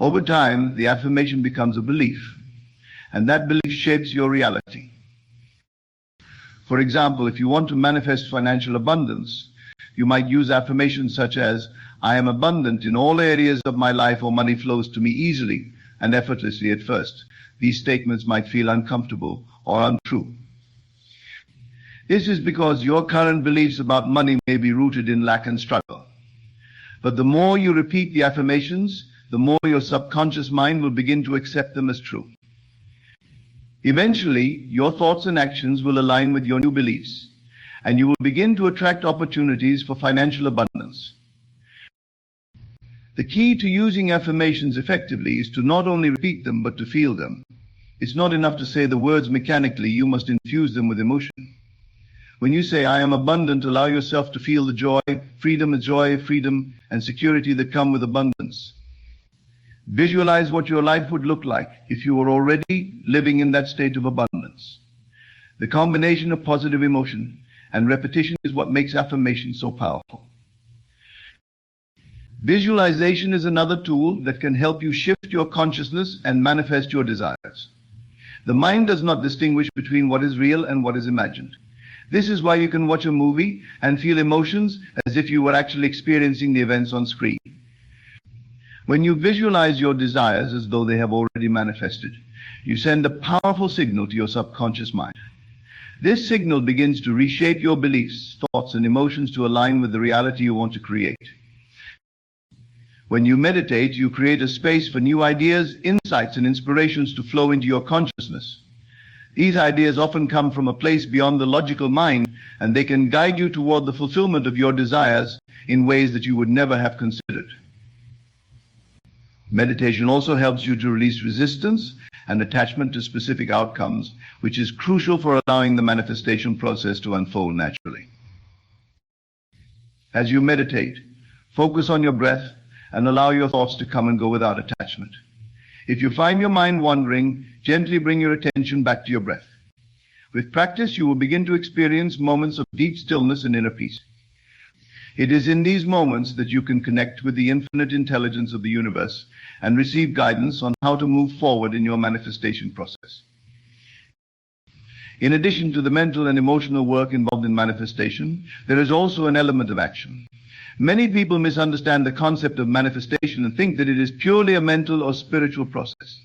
Over time, the affirmation becomes a belief, and that belief shapes your reality. For example, if you want to manifest financial abundance, you might use affirmations such as, I am abundant in all areas of my life, or money flows to me easily and effortlessly at first. These statements might feel uncomfortable or untrue. This is because your current beliefs about money may be rooted in lack and struggle. But the more you repeat the affirmations, the more your subconscious mind will begin to accept them as true. Eventually, your thoughts and actions will align with your new beliefs, and you will begin to attract opportunities for financial abundance. The key to using affirmations effectively is to not only repeat them, but to feel them. It's not enough to say the words mechanically, you must infuse them with emotion. When you say, I am abundant, allow yourself to feel the joy, freedom, and security that come with abundance. Visualize what your life would look like if you were already living in that state of abundance. The combination of positive emotion and repetition is what makes affirmation so powerful. Visualization is another tool that can help you shift your consciousness and manifest your desires. The mind does not distinguish between what is real and what is imagined. This is why you can watch a movie and feel emotions as if you were actually experiencing the events on screen. When you visualize your desires as though they have already manifested, you send a powerful signal to your subconscious mind. This signal begins to reshape your beliefs, thoughts, and emotions to align with the reality you want to create. When you meditate, you create a space for new ideas, insights, and inspirations to flow into your consciousness. These ideas often come from a place beyond the logical mind, and they can guide you toward the fulfillment of your desires in ways that you would never have considered. Meditation also helps you to release resistance and attachment to specific outcomes, which is crucial for allowing the manifestation process to unfold naturally. As you meditate, focus on your breath and allow your thoughts to come and go without attachment. If you find your mind wandering, gently bring your attention back to your breath. With practice, you will begin to experience moments of deep stillness and inner peace. It is in these moments that you can connect with the infinite intelligence of the universe and receive guidance on how to move forward in your manifestation process. In addition to the mental and emotional work involved in manifestation, there is also an element of action. Many people misunderstand the concept of manifestation and think that it is purely a mental or spiritual process.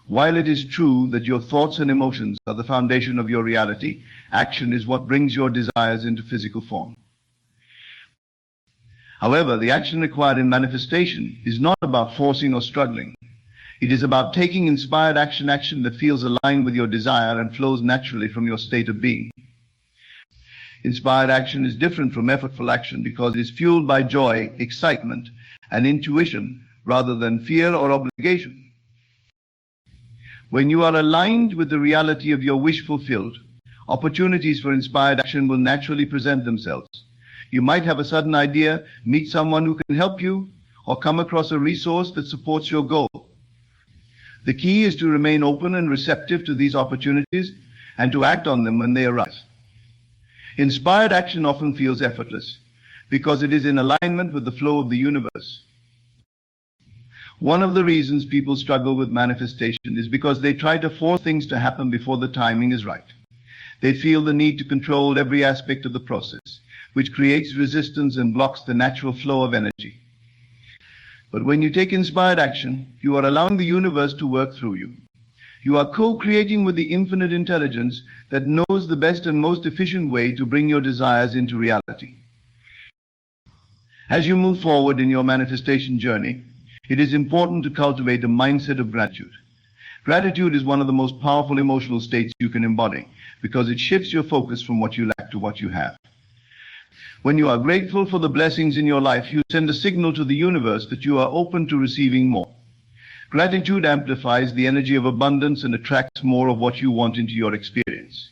While it is true that your thoughts and emotions are the foundation of your reality, action is what brings your desires into physical form. However, the action required in manifestation is not about forcing or struggling. It is about taking inspired action that feels aligned with your desire and flows naturally from your state of being. Inspired action is different from effortful action because it is fueled by joy, excitement, and intuition rather than fear or obligation. When you are aligned with the reality of your wish fulfilled, opportunities for inspired action will naturally present themselves. You might have a sudden idea, meet someone who can help you, or come across a resource that supports your goal. The key is to remain open and receptive to these opportunities and to act on them when they arise. Inspired action often feels effortless because it is in alignment with the flow of the universe. One of the reasons people struggle with manifestation is because they try to force things to happen before the timing is right. They feel the need to control every aspect of the process, which creates resistance and blocks the natural flow of energy. But when you take inspired action, you are allowing the universe to work through you. You are co-creating with the infinite intelligence that knows the best and most efficient way to bring your desires into reality. As you move forward in your manifestation journey, it is important to cultivate a mindset of gratitude. Gratitude is one of the most powerful emotional states you can embody because it shifts your focus from what you lack to what you have. When you are grateful for the blessings in your life, you send a signal to the universe that you are open to receiving more. Gratitude amplifies the energy of abundance and attracts more of what you want into your experience.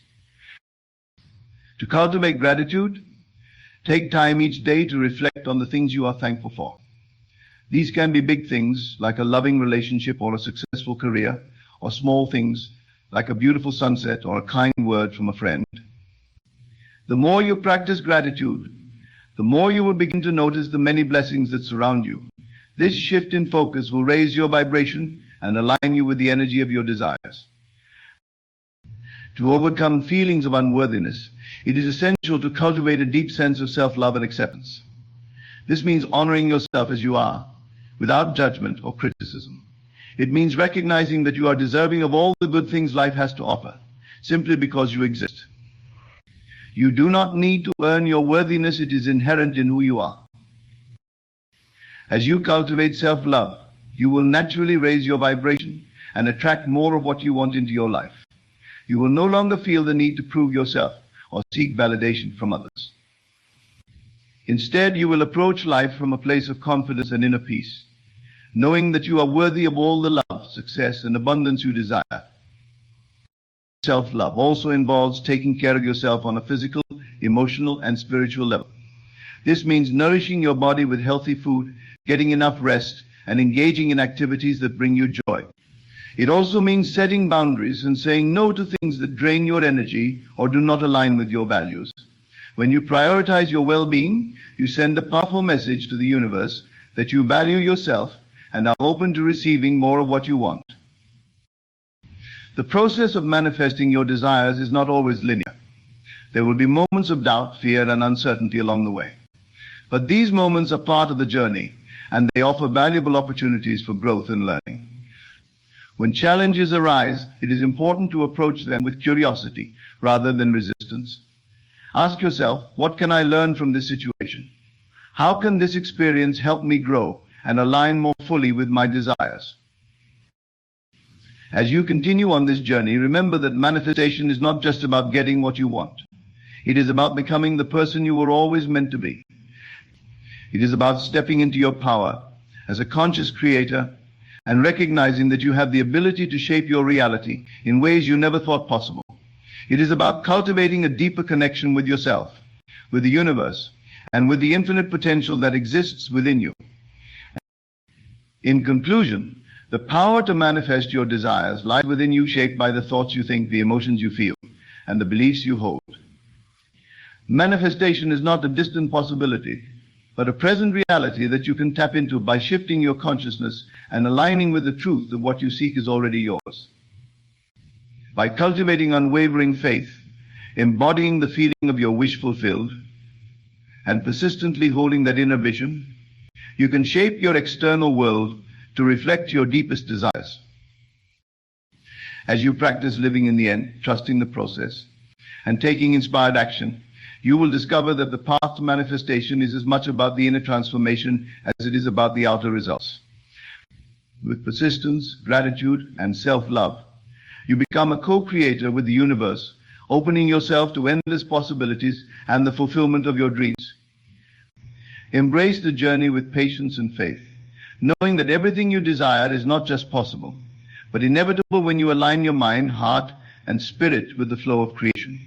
To cultivate gratitude, take time each day to reflect on the things you are thankful for. These can be big things like a loving relationship or a successful career, or small things like a beautiful sunset or a kind word from a friend. The more you practice gratitude, the more you will begin to notice the many blessings that surround you. This shift in focus will raise your vibration and align you with the energy of your desires. To overcome feelings of unworthiness, it is essential to cultivate a deep sense of self-love and acceptance. This means honoring yourself as you are, without judgment or criticism. It means recognizing that you are deserving of all the good things life has to offer, simply because you exist. You do not need to earn your worthiness, it is inherent in who you are. As you cultivate self-love, you will naturally raise your vibration and attract more of what you want into your life. You will no longer feel the need to prove yourself or seek validation from others. Instead, you will approach life from a place of confidence and inner peace, knowing that you are worthy of all the love, success, and abundance you desire. Self-love also involves taking care of yourself on a physical, emotional, and spiritual level. This means nourishing your body with healthy food, getting enough rest, and engaging in activities that bring you joy. It also means setting boundaries and saying no to things that drain your energy or do not align with your values. When you prioritize your well-being, you send a powerful message to the universe that you value yourself and are open to receiving more of what you want. The process of manifesting your desires is not always linear. There will be moments of doubt, fear, and uncertainty along the way. But these moments are part of the journey, and they offer valuable opportunities for growth and learning. When challenges arise, it is important to approach them with curiosity rather than resistance. Ask yourself, what can I learn from this situation? How can this experience help me grow and align more fully with my desires? As you continue on this journey, remember that manifestation is not just about getting what you want. It is about becoming the person you were always meant to be. It is about stepping into your power as a conscious creator and recognizing that you have the ability to shape your reality in ways you never thought possible. It is about cultivating a deeper connection with yourself, with the universe, and with the infinite potential that exists within you. In conclusion, the power to manifest your desires lies within you, shaped by the thoughts you think, the emotions you feel, and the beliefs you hold. Manifestation is not a distant possibility, but a present reality that you can tap into by shifting your consciousness and aligning with the truth that what you seek is already yours. By cultivating unwavering faith, embodying the feeling of your wish fulfilled, and persistently holding that inner vision, you can shape your external world to reflect your deepest desires. As you practice living in the end, trusting the process, and taking inspired action, you will discover that the path to manifestation is as much about the inner transformation as it is about the outer results. With persistence, gratitude, and self-love, you become a co-creator with the universe, opening yourself to endless possibilities and the fulfillment of your dreams. Embrace the journey with patience and faith, knowing that everything you desire is not just possible, but inevitable when you align your mind, heart, and spirit with the flow of creation.